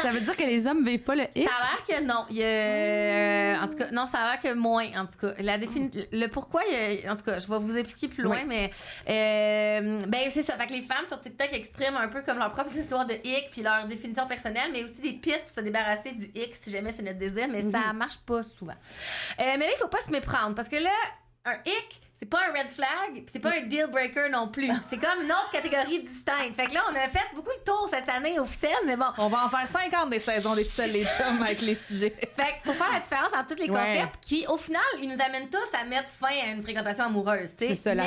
S3: Ça veut dire que les hommes vivent pas le hic?
S1: Ça a l'air que non. En tout cas, non, ça a l'air que moins, en tout cas. Le pourquoi, en tout cas, je vais vous expliquer plus loin, mais c'est ça. Fait que les femmes sur TikTok expriment un peu comme leur propre histoire de hic puis leur définition personnelle, mais aussi des pistes pour se débarrasser du hic si jamais c'est notre désir, mais ça marche pas souvent. Mais là, il faut pas se méprendre parce que là, un hic, c'est pas un red flag, pis c'est pas un deal breaker non plus. C'est comme une autre catégorie distincte. Fait que là, on a fait beaucoup le tour cette année au ficelle, mais bon.
S2: On va en faire 50 des saisons des ficelles, les chums, avec les sujets.
S1: Fait qu'il faut faire la différence entre tous les concepts qui, au final, ils nous amènent tous à mettre fin à une fréquentation amoureuse.
S3: C'est ça,
S2: le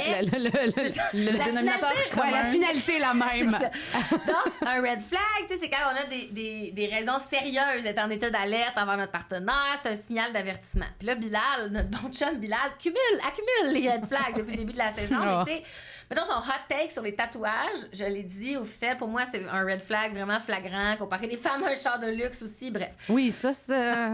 S2: dénominateur commun.
S3: La finalité est la même.
S1: Donc, un red flag, c'est quand on a des raisons sérieuses d'être en état d'alerte envers notre partenaire. C'est un signal d'avertissement. Puis là, Bilal, notre bon chum Bilal, accumule les red flags depuis le début de la saison. Mais tu sais, mettons son hot take sur les tatouages, je l'ai dit officiel, pour moi, c'est un red flag vraiment flagrant, comparer des femmes à un char de luxe aussi, bref.
S3: Oui, ça, c'est
S1: ça.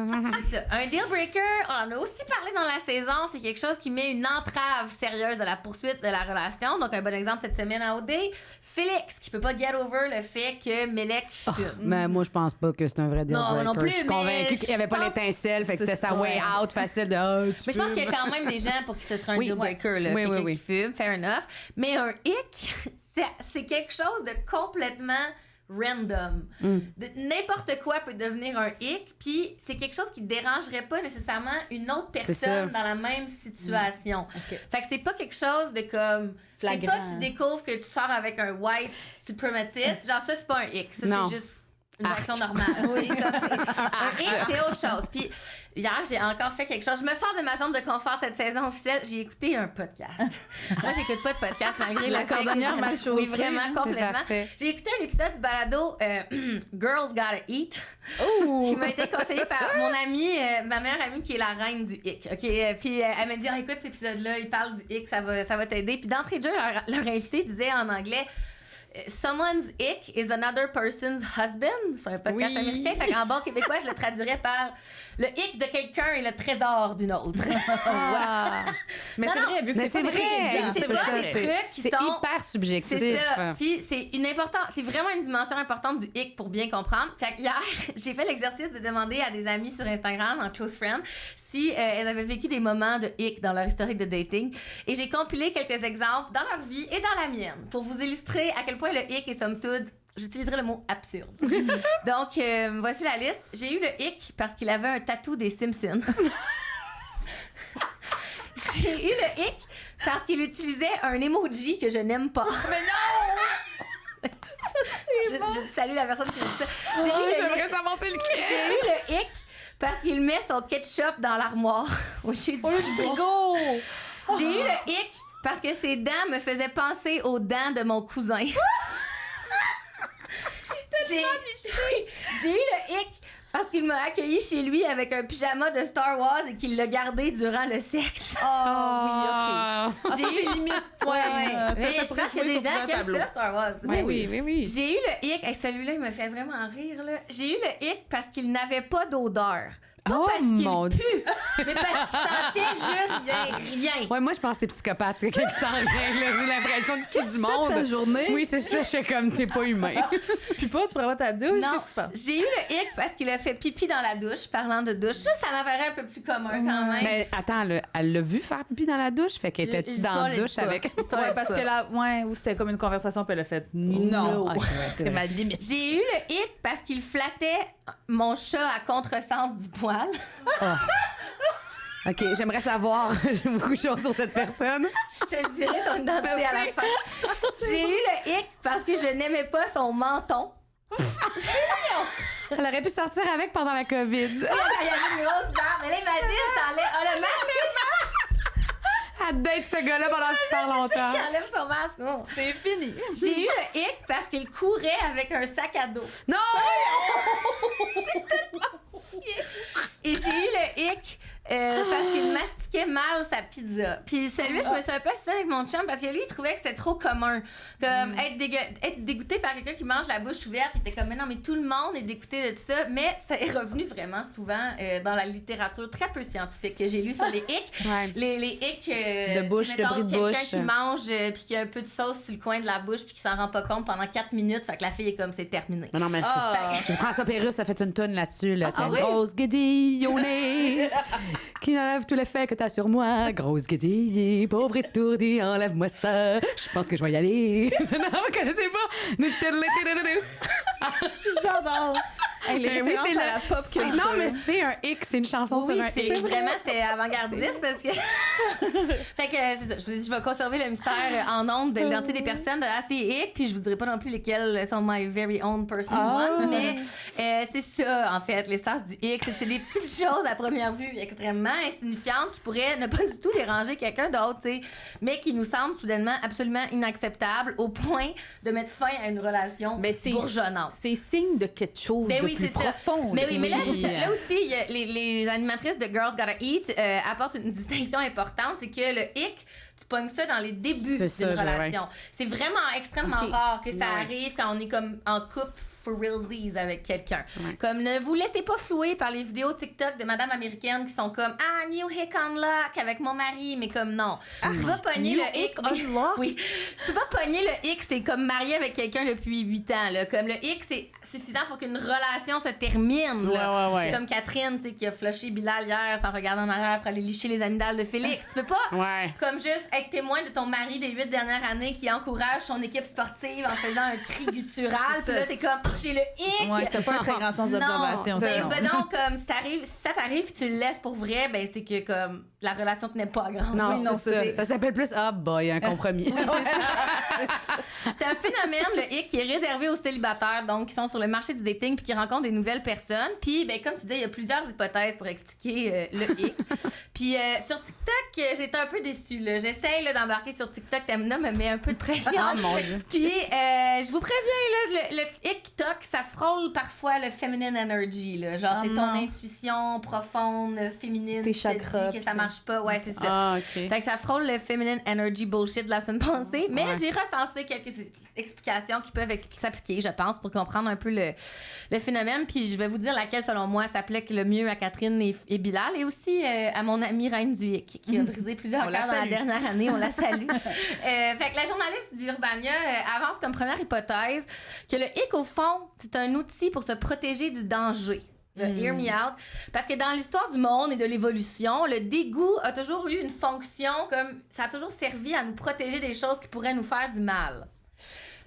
S1: Un deal breaker, on en a aussi parlé dans la saison, c'est quelque chose qui met une entrave sérieuse à la poursuite de la relation. Donc, un bon exemple cette semaine à OD, Félix, qui peut pas get over le fait que Mélec fume.
S3: Mais moi, je pense pas que c'est un vrai deal breaker.
S1: Non plus,
S3: je suis convaincue qu'il y avait pas l'étincelle, fait que c'était sa way out facile de
S1: mais je pense qu'il y a quand même des gens pour qui ce serait un deal breaker, là, quelqu'un qui fume, fair enough. Mais un hic, c'est quelque chose de complètement random. N'importe quoi peut devenir un hic, puis c'est quelque chose qui dérangerait pas nécessairement une autre personne dans la même situation. Fait que c'est pas quelque chose de comme flagrant. C'est pas que tu découvres que tu sors avec un white suprématiste, genre ça c'est pas un hic, ça c'est juste une action normale. Oui, un hic, c'est autre chose. Puis hier, j'ai encore fait quelque chose. Je me sors de ma zone de confort cette saison officielle. J'ai écouté un podcast. Moi, j'écoute pas de podcast malgré la
S2: cordonnière mal chaussée.
S1: Oui, vraiment, complètement. J'ai écouté un épisode du balado Girls Gotta Eat qui m'a été conseillé par mon amie, ma meilleure amie qui est la reine du hic. Puis elle m'a dit écoute cet épisode-là, il parle du hic, ça va t'aider. Puis d'entrée de jeu, leur invité disait en anglais Someone's ick is another person's husband. C'est un podcast américain. Fait qu'en bon québécois, je le traduirais par le hic de quelqu'un est le trésor d'une autre.
S2: Wow. Mais c'est vrai, vu que c'est vrai.
S1: C'est pas des trucs qui sont
S3: hyper subjectif.
S1: C'est ça. Puis c'est vraiment une dimension importante du hic pour bien comprendre. Fait que hier, j'ai fait l'exercice de demander à des amis sur Instagram, en close friend, si elles avaient vécu des moments de hic dans leur historique de dating. Et j'ai compilé quelques exemples dans leur vie et dans la mienne pour vous illustrer à quel point le hic est somme toute, j'utiliserai le mot absurde. Donc, voici la liste. J'ai eu le hic parce qu'il avait un tatou des Simpsons. J'ai eu le hic parce qu'il utilisait un emoji que je n'aime pas. Mais non! Je salue la personne qui m'a dit ça.
S3: J'aimerais savoir c'est lequel.
S1: J'ai eu le hic parce qu'il met son ketchup dans l'armoire au lieu du
S2: frigo.
S1: J'ai eu le hic parce que ses dents me faisaient penser aux dents de mon cousin. J'ai eu le hic parce qu'il m'a accueilli chez lui avec un pyjama de Star Wars et qu'il l'a gardé durant le sexe.
S2: Oui, OK. J'ai eu limite.
S1: Mais je pense qu'il y a des gens qui aiment ça, Star Wars.
S3: Oui.
S1: J'ai eu le hic, celui-là, il me fait vraiment rire, là. J'ai eu le hic parce qu'il n'avait pas d'odeur. Pas parce
S3: mon
S1: qu'il pue, mais parce qu'il sentait juste rien.
S3: Ouais, moi, je pense que c'est psychopathe, c'est quelqu'un qui sent rien. Là. J'ai l'impression de qu'il y a du monde.
S2: ta journée?
S3: Oui, c'est ça. Je fais comme, t'es pas humain.
S2: Tu pues pas, tu prends pas ta douche?
S1: Non,
S2: Qu'est-ce que tu penses?
S1: j'ai eu le hic parce qu'il a fait pipi dans la douche, parlant de douche. Ça m'apparaît un peu plus commun quand même.
S3: Mais attends, là, elle l'a vu faire pipi dans la douche? Fait qu'elle était-tu dans la douche avec...
S2: Ouais, parce que où c'était comme une conversation, puis elle a fait non.
S3: Ok, ouais,
S2: C'est ma limite.
S1: J'ai eu le hic parce qu'il flattait mon chat à contresens du poil.
S3: OK, j'aimerais savoir. J'ai beaucoup de choses sur cette personne.
S1: Je te dirai son identité à la fin. J'ai eu le hic parce que je n'aimais pas son menton.
S3: Elle aurait pu sortir avec pendant la COVID.
S1: Il y avait une grosse barbe. Mais là, imagine, t'enlèves le masque.
S3: Elle date ce gars-là pendant super longtemps.
S1: Il enlève son masque. Oh.
S2: C'est fini.
S1: J'ai eu le hic parce qu'il courait avec un sac à dos.
S3: Non!
S1: Et j'ai eu le hic parce qu'il mastiquait mal sa pizza. Puis celui-là, je me suis un peu assistée avec mon chum parce que lui, il trouvait que c'était trop commun. Comme être dégoûté par quelqu'un qui mange la bouche ouverte, il était comme, mais non, mais tout le monde est dégoûté de ça. Mais ça est revenu vraiment souvent dans la littérature très peu scientifique que j'ai lu sur les hicks.
S3: Ouais.
S1: Les hicks
S3: De bouche, de bruit de
S1: quelqu'un
S3: bouche.
S1: qui mange puis qui a un peu de sauce sur le coin de la bouche puis qui s'en rend pas compte pendant 4 minutes. Fait que la fille est comme, c'est terminé.
S3: Non, mais c'est ça. François Pérusse a fait une toune là-dessus. Là. T'as une
S1: oui?
S3: grosse guédille au nez qui enlève tout l'effet que t'as sur moi. Grosse guédille, pauvre étourdi, enlève-moi ça. Je pense que je vais y aller. Non, vous connaissez pas?
S2: J'adore. Hey, les
S3: Oui,
S2: références
S3: c'est
S2: à la pop
S3: c'est-
S2: culture.
S3: Non, mais c'est un hic, c'est une chanson
S1: Oui,
S3: sur un
S1: c'est
S3: hic.
S1: vraiment, c'était avant-gardiste parce que. Fait que, c'est ça, je vous ai dit, je vais conserver le mystère en ondes de l'identité des personnes de assez hic, puis je vous dirai pas non plus lesquelles sont my very own personal ones, mais c'est ça, en fait, l'essence du hic. C'est des petites choses à première vue extrêmement insignifiantes qui pourraient ne pas du tout déranger quelqu'un d'autre, tu sais, mais qui nous semblent soudainement absolument inacceptables au point de mettre fin à une relation bourgeonnante.
S2: C'est signe de quelque chose
S1: Ben
S2: de
S1: oui,
S2: plus
S1: c'est ça.
S2: profond.
S1: Mais oui, mais là, c'est ça. Là aussi, il y a les animatrices de Girls Gotta Eat apportent une distinction importante, c'est que le hic, tu pognes ça dans les débuts
S3: C'est
S1: d'une
S3: ça,
S1: relation. C'est vraiment extrêmement
S2: Ok.
S1: rare que ça
S3: Ouais.
S1: arrive quand on est comme en couple for realsies avec quelqu'un.
S3: Ouais.
S1: Comme ne vous laissez pas flouer par les vidéos TikTok de madame américaine qui sont comme new hick unlock avec mon mari, mais comme non. Tu peux pas pogner
S2: New
S1: le hic
S2: hic unlock?
S1: Oui. Tu peux pas pogner le hic, c'est comme marié avec quelqu'un depuis 8 ans là. Comme le hic, c'est suffisant pour qu'une relation se termine là.
S3: Ouais.
S1: Comme Catherine, tu sais, qui a flushé Bilal hier sans regarder en arrière pour aller licher les amygdales de Félix. Tu peux pas
S3: Ouais.
S1: comme juste être témoin de ton mari des 8 dernières années qui encourage son équipe sportive en faisant un cri guttural. Puis là, t'es comme, j'ai le hic!
S2: Ouais, t'as pas un très grand sens d'observation.
S1: Non. Ben,
S2: sinon.
S1: non, comme si ça t'arrive et tu le laisses pour vrai, ben c'est que comme la relation tenait pas à grand
S3: Non,
S1: chose.
S3: c'est ça. Ça s'appelle plus « Ah, boy, un compromis ».
S1: C'est un phénomène, le hic, qui est réservé aux célibataires, donc qui sont sur le marché du dating puis qui rencontrent des nouvelles personnes. Puis, ben, comme tu disais, il y a plusieurs hypothèses pour expliquer le hic. Puis, sur TikTok, j'étais un peu déçue. Là. J'essaye là, d'embarquer sur TikTok. Tamina me met un peu de pression.
S3: Ah, mon Dieu.
S1: Puis, je vous préviens, là, le hic-toc, ça frôle parfois le feminine energy. Là. Genre, c'est ton intuition profonde, féminine.
S2: Tes
S1: qui te
S2: chakras,
S1: dit que ça marche pas. Ouais, c'est ça.
S3: Ah, OK.
S1: Fait que ça frôle le feminine energy bullshit de la semaine passée. Mais
S3: Ouais.
S1: j'ai recensé quelques explications qui peuvent s'appliquer, je pense, pour comprendre un peu le phénomène. Puis je vais vous dire laquelle, selon moi, s'applique le mieux à Catherine et Bilal et aussi à mon amie Reine du Hic, qui a brisé plusieurs
S2: On la
S1: cœurs dans la
S2: salue.
S1: dernière année. On la salue. Fait que la journaliste d'Urbania avance comme première hypothèse que le hic, au fond, c'est un outil pour se protéger du danger. Hear me out. Parce que dans l'histoire du monde et de l'évolution, le dégoût a toujours eu une fonction comme ça a toujours servi à nous protéger des choses qui pourraient nous faire du mal.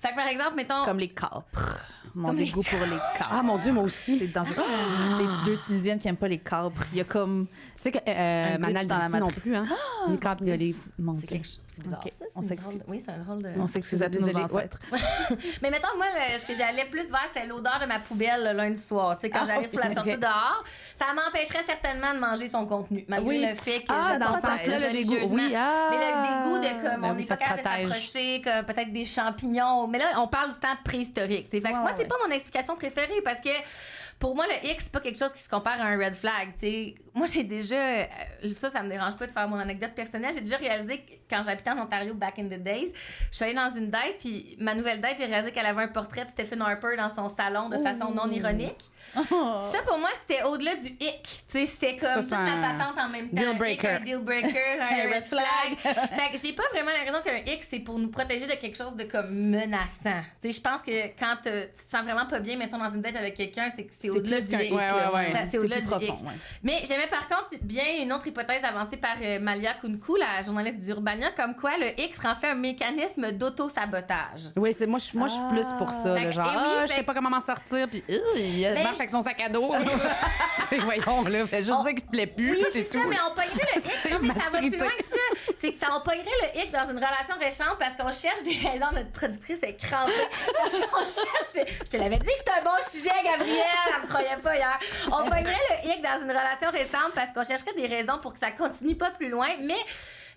S1: Fait que par exemple, mettons.
S2: Comme les capres. Mon
S1: Comme les
S2: dégoût pour les capres.
S3: Ah, mon Dieu, moi aussi.
S2: C'est dangereux. Les deux Tunisiennes qui aiment pas les capres. Il y a comme.
S3: Tu sais que
S2: glitch
S3: Manal
S2: dans la
S3: Drissi non
S2: matrice.
S3: plus, hein? Les capes, il y a les...
S2: Mon
S1: C'est
S2: Dieu.
S1: c'est bizarre,
S2: Ok,
S1: ça.
S2: on
S1: C'est une
S2: s'excuse.
S1: drôle de- Oui, c'est un drôle de.
S2: On s'excuse à tous nos
S3: Désolée.
S2: ancêtres.
S1: Mais mettons, moi, ce que j'allais plus vers, c'était l'odeur de ma poubelle le lundi soir. Tu sais, quand j'arrive pour la sortie dehors, ça m'empêcherait certainement de manger son contenu, malgré
S2: Oui.
S1: le fait que
S3: Ah,
S1: je
S3: dans ce
S1: protège
S3: sens-là, le dégoût.
S1: religieusement.
S3: Oui, ah.
S1: Mais le dégoût de comme
S3: Ben
S1: on
S3: oui,
S1: n'est
S3: ça
S1: pas
S3: te
S1: capable de
S3: protège.
S1: s'approcher, comme peut-être des champignons. Mais là, on parle du temps préhistorique. Tu sais. Fait que
S2: Ouais,
S1: moi,
S2: ouais,
S1: c'est pas mon explication préférée parce que pour moi, le X, c'est pas quelque chose qui se compare à un red flag. Tu sais. moi, j'ai déjà... ça me dérange pas de faire mon anecdote personnelle. J'ai déjà réalisé que quand j'habitais en Ontario back in the days, je suis allée dans une date, puis ma nouvelle date, j'ai réalisé qu'elle avait un portrait de Stephen Harper dans son salon de façon non ironique.
S2: Oh.
S1: Ça, pour moi, c'était au-delà du hic. Tu sais, c'était comme toute la patente en même temps.
S3: Deal breaker.
S1: Un deal breaker, un red flag. Fait que j'ai pas vraiment l'impression qu'un hic, c'est pour nous protéger de quelque chose de comme menaçant. Tu sais, je pense que quand tu te sens vraiment pas bien, mettons, dans une date avec quelqu'un, c'est au-delà du hic. C'est au-delà du hic. Mais j'aimais par contre bien une autre hypothèse avancée par Malia Kounkou, la journaliste d'Urbania, comme quoi le hic serait en fait un mécanisme d'auto-sabotage.
S3: Oui, moi je suis plus pour ça.
S1: Fait que,
S3: Genre, je sais pas comment m'en sortir, puis il marche avec son sac à dos. Voyons, là, fait juste dire qu'il te plaît plus,
S1: oui,
S3: c'est tout.
S1: Ça, mais on pognerait le hic. Non, mais ça va plus loin que ça. C'est que ça, on pognerait le hic dans une relation récente parce qu'on cherche des raisons. Notre productrice est crampée. Parce qu'on cherche. Je te l'avais dit que c'était un bon sujet, Gabrielle. Elle me croyait pas hier. On pognerait le hic dans une relation récente parce qu'on chercherait des raisons pour que ça continue pas plus loin. Mais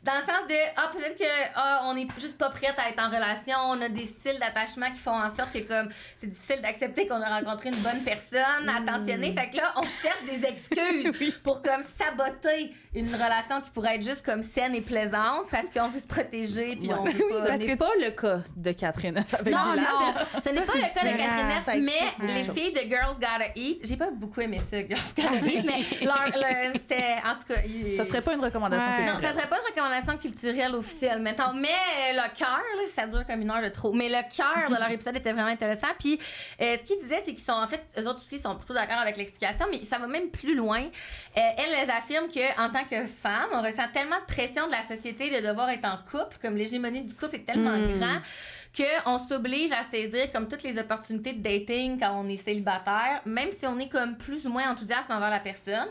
S1: dans le sens de, peut-être que on est juste pas prête à être en relation, on a des styles d'attachement qui font en sorte que comme c'est difficile d'accepter qu'on a rencontré une bonne personne, attentionnée. Fait que là, on cherche des excuses pour comme saboter une relation qui pourrait être juste comme saine et plaisante parce qu'on veut se protéger puis on veut pas.
S2: Ce n'est pas le cas de Catherine F. avec
S1: Non,
S2: Bilal.
S1: ce n'est pas le cas de Catherine F,
S2: Ça
S1: mais
S2: explique
S1: les filles de Girls Gotta Eat, j'ai pas beaucoup aimé ça, Girls Gotta Eat, mais c'était, en tout cas...
S2: Ça serait pas une recommandation
S1: Non, ça serait pas une recommandation culturelle officielle, mettons. Mais le cœur, là, ça dure comme 1 heure de trop. Mais le cœur de leur épisode était vraiment intéressant. Puis ce qu'ils disaient, c'est qu'ils sont, en fait, eux autres aussi sont plutôt d'accord avec l'explication, mais ça va même plus loin. Elles affirment qu'en tant que femme, on ressent tellement de pression de la société de devoir être en couple, comme l'hégémonie du couple est tellement grand, qu'on s'oblige à saisir comme toutes les opportunités de dating quand on est célibataire, même si on est comme plus ou moins enthousiaste envers la personne.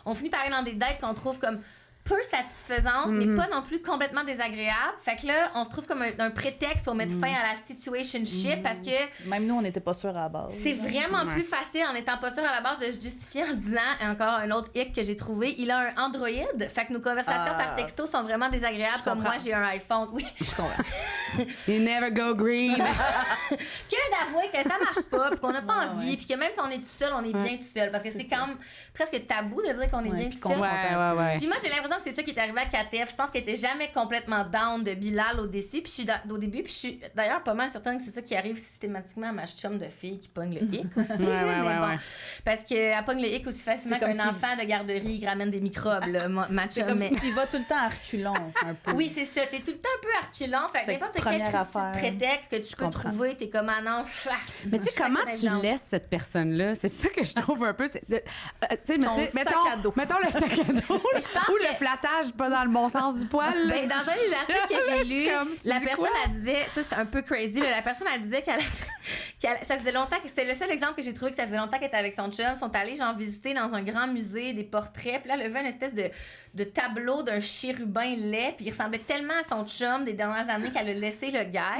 S1: On finit par aller dans des dates qu'on trouve comme peu satisfaisante, mais pas non plus complètement désagréable. Fait que là, on se trouve comme un prétexte pour mettre fin à la situationship parce que...
S2: Même nous, on n'était pas sûrs à la base.
S1: C'est vraiment plus facile en étant pas sûr à la base de se justifier en disant, et encore un autre hic que j'ai trouvé, il a un Android. Fait que nos conversations par texto sont vraiment désagréables comme moi, j'ai un iPhone. Oui,
S2: je comprends.
S3: You never go green.
S1: Que d'avouer que ça marche pas, puis qu'on n'a pas envie, puis que même si on est tout seul, on est bien tout seul. Parce que c'est quand même presque tabou de dire qu'on est bien tout seul. Puis moi, j'ai l'impression que c'est ça qui est arrivé à KTF. Je pense qu'elle était jamais complètement down de Bilal au début. Puis je suis d'ailleurs pas mal certaine que c'est ça qui arrive systématiquement à ma chum de fille qui pogne le hic aussi. Parce qu'elle pogne le hic aussi facilement qu'un enfant de garderie qui ramène des microbes, là, ma chum.
S2: C'est comme si tu vas tout le temps à reculons, un peu.
S1: Oui, c'est ça. T'es tout le temps un peu à reculons. Fait que n'importe quel petit prétexte que tu peux trouver, t'es comme ah non.
S3: Mais tu sais, comment tu laisses cette personne-là? C'est ça que je trouve un peu. Mettons le sac à dos ou le flattage, pas dans le bon sens du poil.
S1: Ben, dans un des articles que j'ai lu, la personne, elle disait, ça c'est un peu crazy, là, la personne, elle disait ça faisait longtemps que c'était le seul exemple que j'ai trouvé que ça faisait longtemps qu'elle était avec son chum. Ils sont allés genre visiter dans un grand musée des portraits. Puis là, elle avait une espèce de tableau d'un chérubin laid. Puis il ressemblait tellement à son chum des dernières années qu'elle a laissé le gars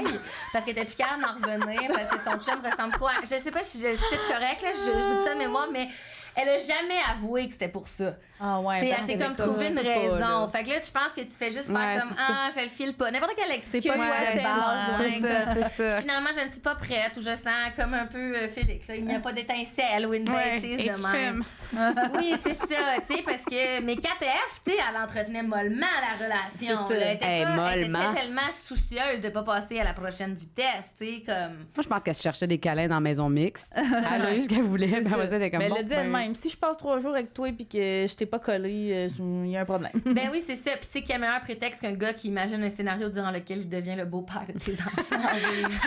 S1: parce qu'elle était plus capable d'en revenir parce que son chum ressemble trop à... Je sais pas si je le cite correct, là, je vous dis ça de mémoire, mais elle a jamais avoué que c'était pour ça.
S2: Ah ouais.
S1: Elle s'est comme trouvé une raison. Fait que là, je pense que tu fais juste faire comme je le file pas. N'importe quelle excuse.
S2: C'est pas toi,
S3: c'est ça.
S1: Finalement, je ne suis pas prête ou je sens comme un peu Félix. Là, il n'y a pas d'étincelle ou une bêtise de même. Oui, c'est ça. Tu sais, parce que mais KTF, tu sais, elle entretenait mollement la relation. Elle était tellement soucieuse de pas passer à la prochaine vitesse. Tu sais, comme.
S3: Moi, je pense qu'elle se cherchait des câlins dans la maison mixte. Elle a eu ce qu'elle voulait.
S2: Mais elle a dit elle-même, si je passe 3 jours avec toi et que je t'ai pas collé, il y a un problème.
S1: Ben oui, c'est ça. Puis tu sais, qu'il y a meilleur prétexte qu'un gars qui imagine un scénario durant lequel il devient le beau-père de ses enfants.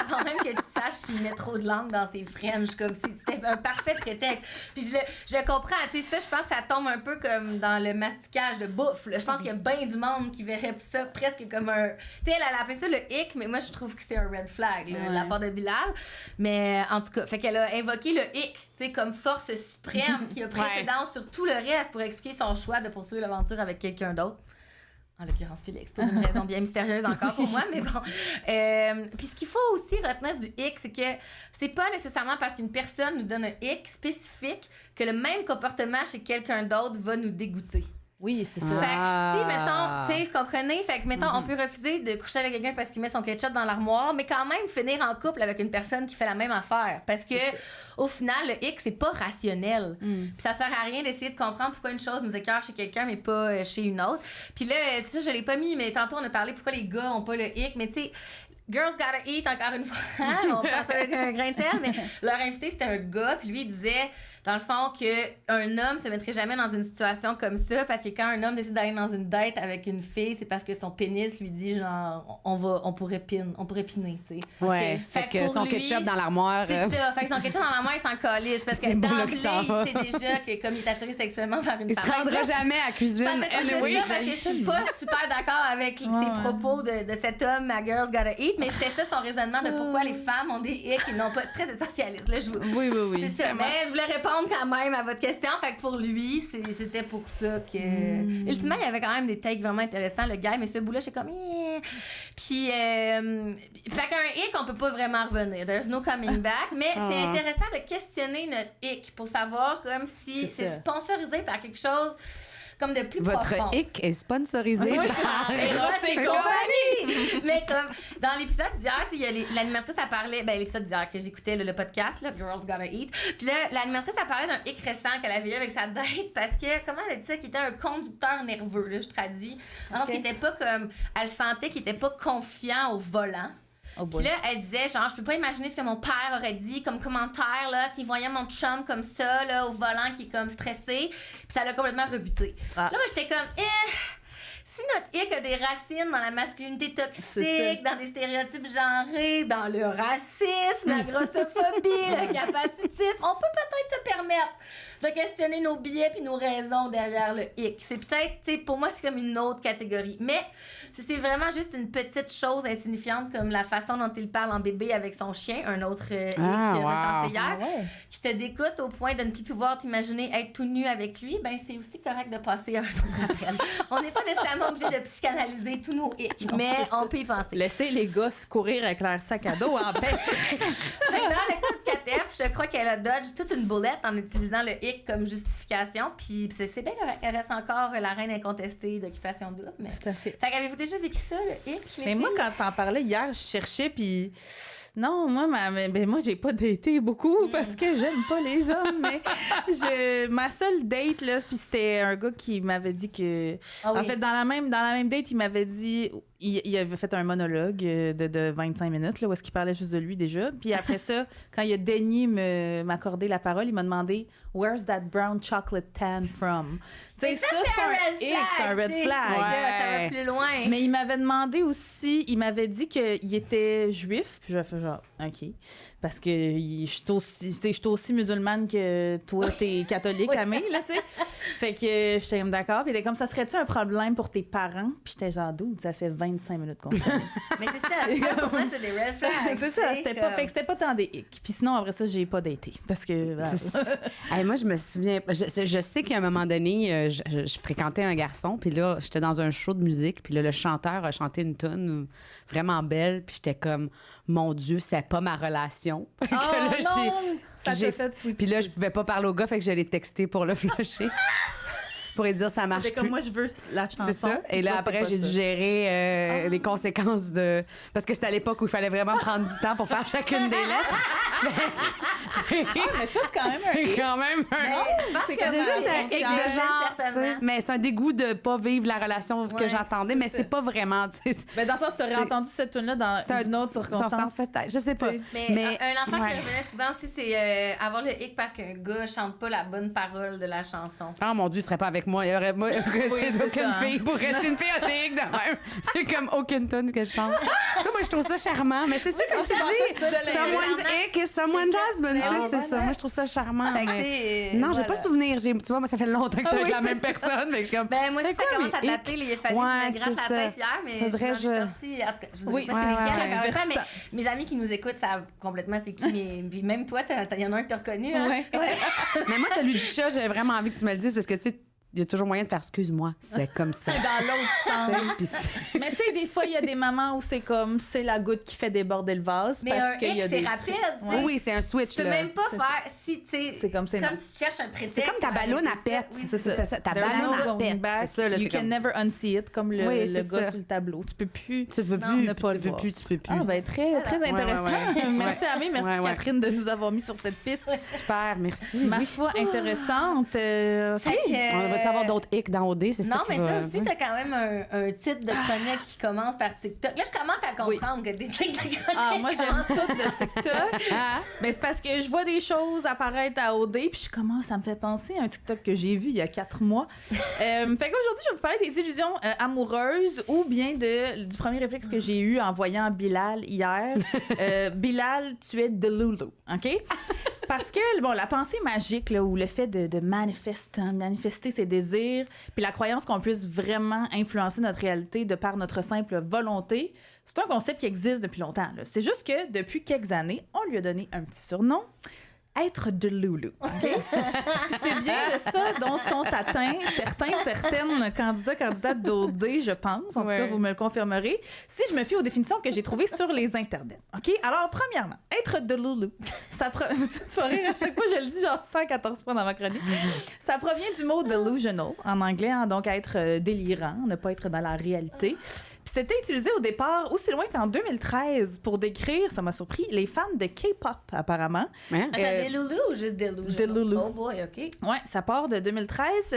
S1: Avant même que tu saches s'il met trop de langue dans ses French, comme si c'était un parfait prétexte. Puis je comprends, tu sais, ça, je pense que ça tombe un peu comme dans le masticage de bouffe. Là. Je pense qu'il y a bien du monde qui verrait ça presque comme un... Tu sais, elle a appelé ça le hic, mais moi, je trouve que c'est un red flag, là, de la part de Bilal. Mais en tout cas, fait qu'elle a invoqué le hic, tu sais, comme force suprême qui a précédence sur tout le reste pour expliquer son choix de poursuivre l'aventure avec quelqu'un d'autre. En l'occurrence, Félix, pour une raison bien mystérieuse encore pour moi, mais bon. Puis ce qu'il faut aussi retenir du hic, c'est que c'est pas nécessairement parce qu'une personne nous donne un hic spécifique que le même comportement chez quelqu'un d'autre va nous dégoûter.
S2: Oui, c'est ça.
S1: Fait que si, mettons, tu sais, vous comprenez? Fait que, mettons, on peut refuser de coucher avec quelqu'un parce qu'il met son ketchup dans l'armoire, mais quand même finir en couple avec une personne qui fait la même affaire. Parce que, au final, le hic, c'est pas rationnel. Puis ça sert à rien d'essayer de comprendre pourquoi une chose nous écœure chez quelqu'un, mais pas chez une autre. Puis là, ça, je l'ai pas mis, mais tantôt, on a parlé pourquoi les gars ont pas le hic, mais tu sais, Girls Gotta Eat, encore une fois, on passe avec un grain de sel, mais leur invité, c'était un gars, puis lui, il disait, dans le fond, qu'un homme se mettrait jamais dans une situation comme ça, parce que quand un homme décide d'aller dans une date avec une fille, c'est parce que son pénis lui dit, genre, on pourrait piner, tu sais.
S3: Ouais. Fait que son ketchup dans l'armoire.
S1: C'est ça. Fait que son ketchup dans l'armoire, il s'en calisse, parce que d'emblée, il sait déjà que comme il est attiré sexuellement par une femme.
S3: Il se rendra jamais à la cuisine.
S1: Parce que je suis pas super d'accord avec ses propos de cet homme à Girls Gotta Eat, mais c'était ça son raisonnement de pourquoi les femmes ont des hicks et non pas très essentialistes. Là,
S3: Oui.
S1: C'est ça. Mais je voulais répondre quand même à votre question. Fait que pour lui, c'était pour ça que... Ultimement, il y avait quand même des takes vraiment intéressants, le gars, mais ce bout-là, j'étais comme... Puis... fait qu'un hic, on peut pas vraiment revenir. There's no coming back. Mais c'est intéressant de questionner notre hic pour savoir comme si c'est sponsorisé par quelque chose... comme de plus
S3: Votre
S1: profond.
S3: hic est sponsorisé par
S1: Eros et compagnie! Mais comme dans l'épisode d'hier, il y a l'animatrice, elle parlait, l'épisode d'hier que j'écoutais, le podcast, là, Girls Gotta Eat. Puis là, l'animatrice, elle parlait d'un hic récent qu'elle avait eu avec sa date parce que, comment elle a dit ça, qu'il était un conducteur nerveux, là, je traduis. Alors qu'il était pas comme, elle sentait qu'il était pas confiant au volant. Puis là, elle disait, genre, je peux pas imaginer ce que mon père aurait dit comme commentaire, là, s'il voyait mon chum comme ça, là, au volant, qui est comme stressé. Puis ça l'a complètement rebuté. Là, moi, j'étais comme, si notre hic a des racines dans la masculinité toxique, dans des stéréotypes genrés, dans le racisme, la grossophobie, le capacitisme, on peut peut-être se permettre de questionner nos biais puis nos raisons derrière le hic. C'est peut-être, tu sais, pour moi, c'est comme une autre catégorie. Mais si c'est vraiment juste une petite chose insignifiante comme la façon dont il parle en bébé avec son chien, un autre hic recensé hier, qui te dégoûte au point de ne plus pouvoir t'imaginer être tout nu avec lui, ben c'est aussi correct de passer à un autre appel. On n'est pas nécessairement obligé de psychanalyser tous nos hicks, mais on peut y penser.
S2: Laissez les gosses courir avec leur sac à dos en paix.
S1: Dans le cas de Katef, je crois qu'elle a dodge toute une boulette en utilisant le hic comme justification, puis c'est bien correct. Elle reste encore la reine incontestée d'Occupation Double. Mais...
S2: Tout à fait.
S1: Fait qu'avez-vous déjà vécu ça, le hic?
S2: Mais moi, quand t'en parlais hier, je cherchais, puis... Non, moi, j'ai pas daté beaucoup parce que j'aime pas les hommes, mais ma seule date, là, puis c'était un gars qui m'avait dit que... En fait, dans la même date, il m'avait dit... Il avait fait un monologue de 25 minutes, là, où est-ce qu'il parlait juste de lui déjà. Puis après ça, quand il a daigné m'accorder la parole, il m'a demandé « Where's that brown chocolate tan from? » Tu sais, ça, c'est pas un hic, c'est un red flag.
S1: Ça va plus loin.
S2: Mais il m'avait demandé aussi, il m'avait dit qu'il était juif. Puis j'ai fait genre, OK. Parce que je suis aussi musulmane que toi, t'es catholique, Amé, là, tu sais. Fait que j'étais d'accord. Puis il était comme, ça serait-tu un problème pour tes parents? Puis j'étais genre, d'où? Ça fait 25 minutes qu'on se connaît.
S1: Mais c'est ça. Pour moi, c'est des red flags.
S2: C'est ça. C'était pas tant des hicks. Puis sinon, après ça, j'ai pas daté. Parce que...
S3: Hey, moi, je me souviens... Je sais qu'à un moment donné, je fréquentais un garçon. Puis là, j'étais dans un show de musique. Puis là, le chanteur a chanté une tune vraiment belle. Puis j'étais comme, mon Dieu, c'est pas ma relation.
S2: Oh non! Ça t'a fait switcher.
S3: Puis là, je pouvais pas parler au gars, fait que je l'ai texté pour le flusher. Pour lui dire ça marche plus.
S2: Comme moi, je veux la chanson.
S3: C'est ça. Et là, après, j'ai dû gérer les conséquences de... Parce que c'était à l'époque où il fallait vraiment prendre du temps pour faire chacune des lettres.
S2: Mais ça, c'est quand même
S3: c'est quand même
S2: c'est quand même
S3: de genre, mais c'est un dégoût de pas vivre la relation que j'attendais, mais c'est pas vraiment...
S2: Ben, dans le sens, tu aurais entendu cette tune-là dans une autre circonstance.
S3: Peut-être, je sais pas.
S1: Mais un enfant qui revenait souvent aussi, c'est avoir le hic parce qu'un gars chante pas la bonne parole de la chanson.
S3: Ah mon Dieu, il serait pas avec moi. Il y aurait aucune fille pour rester une fille athéique de même. C'est comme aucune tune que je chante. Ça, moi, je trouve ça charmant. Mais c'est ça que tu dis. Someone's hic is someone's husband. C'est ça. Moi, je trouve ça charmant. Non, j'ai pas souvenir. Tu vois, moi, ça fait longtemps que je suis avec la même personne.
S1: Ben, moi aussi, ça commence à dater. Il a fallu que je me gratte la tête hier, mais
S3: faudrait
S1: je En tout cas, je vous ai pas mais mes amis qui nous écoutent savent complètement c'est qui. Puis même toi, il y en a un que t'as reconnu.
S3: Mais moi, celui du chat, j'avais vraiment envie que tu me le dises parce que, tu sais, il y a toujours moyen de faire excuse-moi, c'est comme ça.
S2: C'est dans l'autre
S3: Puis
S2: sens. Mais tu sais, des fois, il y a des moments où c'est comme, c'est la goutte qui fait déborder le vase.
S1: Mais
S2: parce
S1: un
S2: qu'il y a
S1: c'est
S2: des...
S1: rapide.
S3: Oui, oui, c'est un switch.
S1: Tu peux
S3: là.
S1: même pas
S2: C'est
S1: faire si, tu sais.
S2: C'est comme c'est non.
S1: tu cherches un prétexte.
S3: C'est comme ta ballonne à pète.
S1: Oui,
S3: C'est ça. Ta
S2: There's
S3: ballonne
S2: no
S3: à
S2: going
S3: pète.
S2: back.
S3: C'est ça, là,
S2: You
S3: c'est
S2: can
S3: comme...
S2: never unsee it, comme le
S3: Oui, c'est
S2: gars
S3: ça.
S2: sur le tableau. Tu peux plus.
S3: Tu peux
S1: Non,
S3: plus,
S2: pas le
S3: tu peux
S2: voir.
S3: plus, tu peux plus.
S2: Ah, ben très, très
S3: Ouais,
S2: intéressant.
S3: ouais.
S2: Merci Amé, merci
S3: Ouais, ouais.
S2: Catherine de nous avoir mis sur cette piste.
S3: Super, merci.
S2: Ma
S3: Oui.
S2: foi, intéressante. OK.
S1: Fait que,
S3: On va-tu avoir d'autres hicks dans OD? C'est ça
S1: Non,
S3: qui
S1: mais
S3: va...
S1: toi aussi, t'as quand même un titre de chronique qui commence par TikTok. Là, je commence à comprendre que des titres de chronique.
S2: Ah, moi, j'aime
S1: commencent-
S2: tout de TikTok. Ben, c'est parce que je vois des choses apparaître à OD, puis je commence à me faire penser à un TikTok que j'ai vu il y a 4 mois. Fait qu'aujourd'hui, je vais vous parler des illusions amoureuses ou bien du premier réflexe que j'ai eu en voyant Bilal hier. Bilal, tu es Delulu, OK? Parce que, bon, la pensée magique, là, ou le fait de manifester ses désirs, puis la croyance qu'on puisse vraiment influencer notre réalité de par notre simple volonté, c'est un concept qui existe depuis longtemps, là. C'est juste que, depuis quelques années, on lui a donné un petit surnom. Être de Loulou. Okay? C'est bien de ça dont sont atteints certaines candidates d'OD, je pense. En tout cas, vous me le confirmerez. Si je me fie aux définitions que j'ai trouvées sur les internets. OK? Alors, premièrement, être de Loulou. Tu vas rire à chaque fois, je le dis genre 114 fois dans ma chronique. Ça provient du mot delusional en anglais, hein, donc être délirant, ne pas être dans la réalité. Puis c'était utilisé au départ aussi loin qu'en 2013 pour décrire, ça m'a surpris, les fans de K-pop, apparemment.
S3: Hein?
S1: Attends, Delulu ou juste Delulu?
S2: Delulu.
S1: Oh boy, OK.
S2: Ouais, ça part de 2013.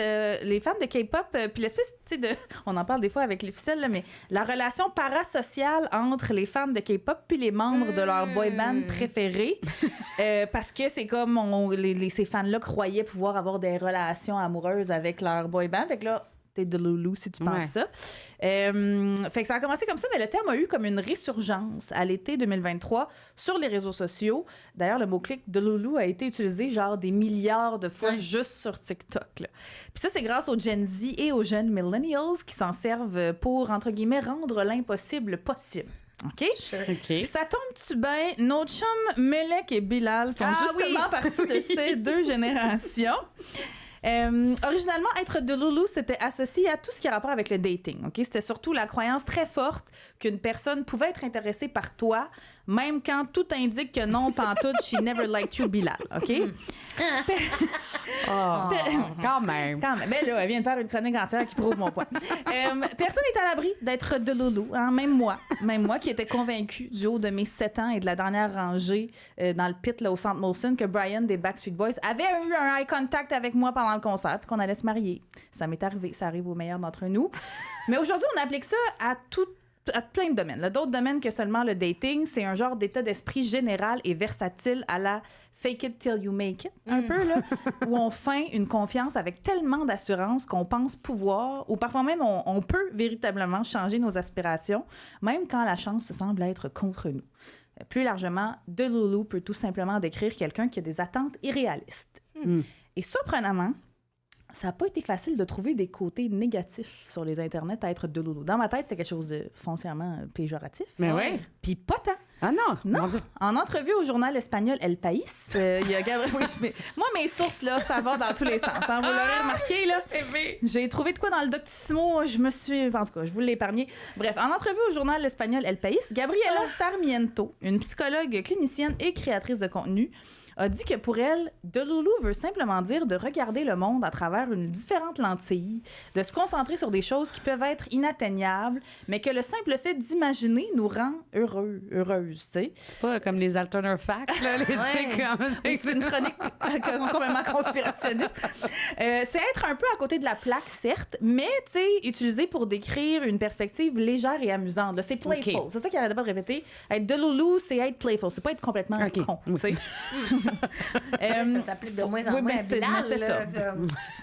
S2: Les fans de K-pop, puis l'espèce, tu sais, on en parle des fois avec les ficelles, là, mais la relation parasociale entre les fans de K-pop puis les membres de leur boy band préféré, parce que c'est comme ces fans-là croyaient pouvoir avoir des relations amoureuses avec leur boy band. Fait que là, t'es de Loulou si tu penses ça. Fait que ça a commencé comme ça, mais le terme a eu comme une résurgence à l'été 2023 sur les réseaux sociaux. D'ailleurs, le mot-clic de Loulou a été utilisé genre des milliards de fois juste sur TikTok. Là. Puis ça, c'est grâce aux Gen Z et aux jeunes millennials qui s'en servent pour, entre guillemets, rendre l'impossible possible. OK?
S3: OK.
S2: Ça tombe-tu bien? Nos chums Melek et Bilal font justement partie de ces deux générations. Originalement, être de Loulou, c'était associé à tout ce qui a rapport avec le dating. Okay? C'était surtout la croyance très forte qu'une personne pouvait être intéressée par toi, même quand tout indique que non, pantoute, she never liked you, Bilal. OK?
S3: Quand même.
S2: Mais là, elle vient de faire une chronique entière qui prouve mon point. Personne n'est à l'abri d'être de Loulou. Hein? Même moi qui étais convaincue du haut de mes 7 ans et de la dernière rangée dans le pit là, au Centre Molson que Brian des Backstreet Boys avait eu un eye contact avec moi pendant le concert puis qu'on allait se marier. Ça m'est arrivé. Ça arrive aux meilleurs d'entre nous. Mais aujourd'hui, on applique ça à plein de domaines. Là. D'autres domaines que seulement le dating, c'est un genre d'état d'esprit général et versatile à la fake it till you make it, un peu, là, où on feint une confiance avec tellement d'assurance qu'on pense pouvoir, ou parfois même on peut véritablement changer nos aspirations, même quand la chance semble être contre nous. Plus largement, de Loulou peut tout simplement décrire quelqu'un qui a des attentes irréalistes. Et surprenamment, ça n'a pas été facile de trouver des côtés négatifs sur les internets à être de Loulou. Dans ma tête, c'est quelque chose de foncièrement péjoratif.
S3: Mais oui.
S2: Puis pas tant.
S3: Ah non!
S2: Non.
S3: Mon Dieu.
S2: En entrevue au journal espagnol El País, il y a Gabriel... Moi, mes sources, là, ça va dans tous les sens. Hein, vous l'aurez remarqué, là. J'ai trouvé de quoi dans le Doctissimo. En tout cas, je vous l'ai épargné. Bref, en entrevue au journal espagnol El País, Gabriela Sarmiento, une psychologue clinicienne et créatrice de contenu, a dit que pour elle, de Loulou veut simplement dire de regarder le monde à travers une différente lentille, de se concentrer sur des choses qui peuvent être inatteignables, mais que le simple fait d'imaginer nous rend heureuses, tu sais.
S3: C'est pas comme les alternate facts, là, les
S2: C'est une chronique complètement conspirationniste. C'est être un peu à côté de la plaque, certes, mais, tu sais, utilisé pour décrire une perspective légère et amusante. Là, c'est playful. Okay. C'est ça qu'il arrête pas de répéter. Être de Loulou, c'est être playful. C'est pas être complètement con, tu sais.
S1: Ça s'applique de moins en moins à Bilal.
S2: C'est ça.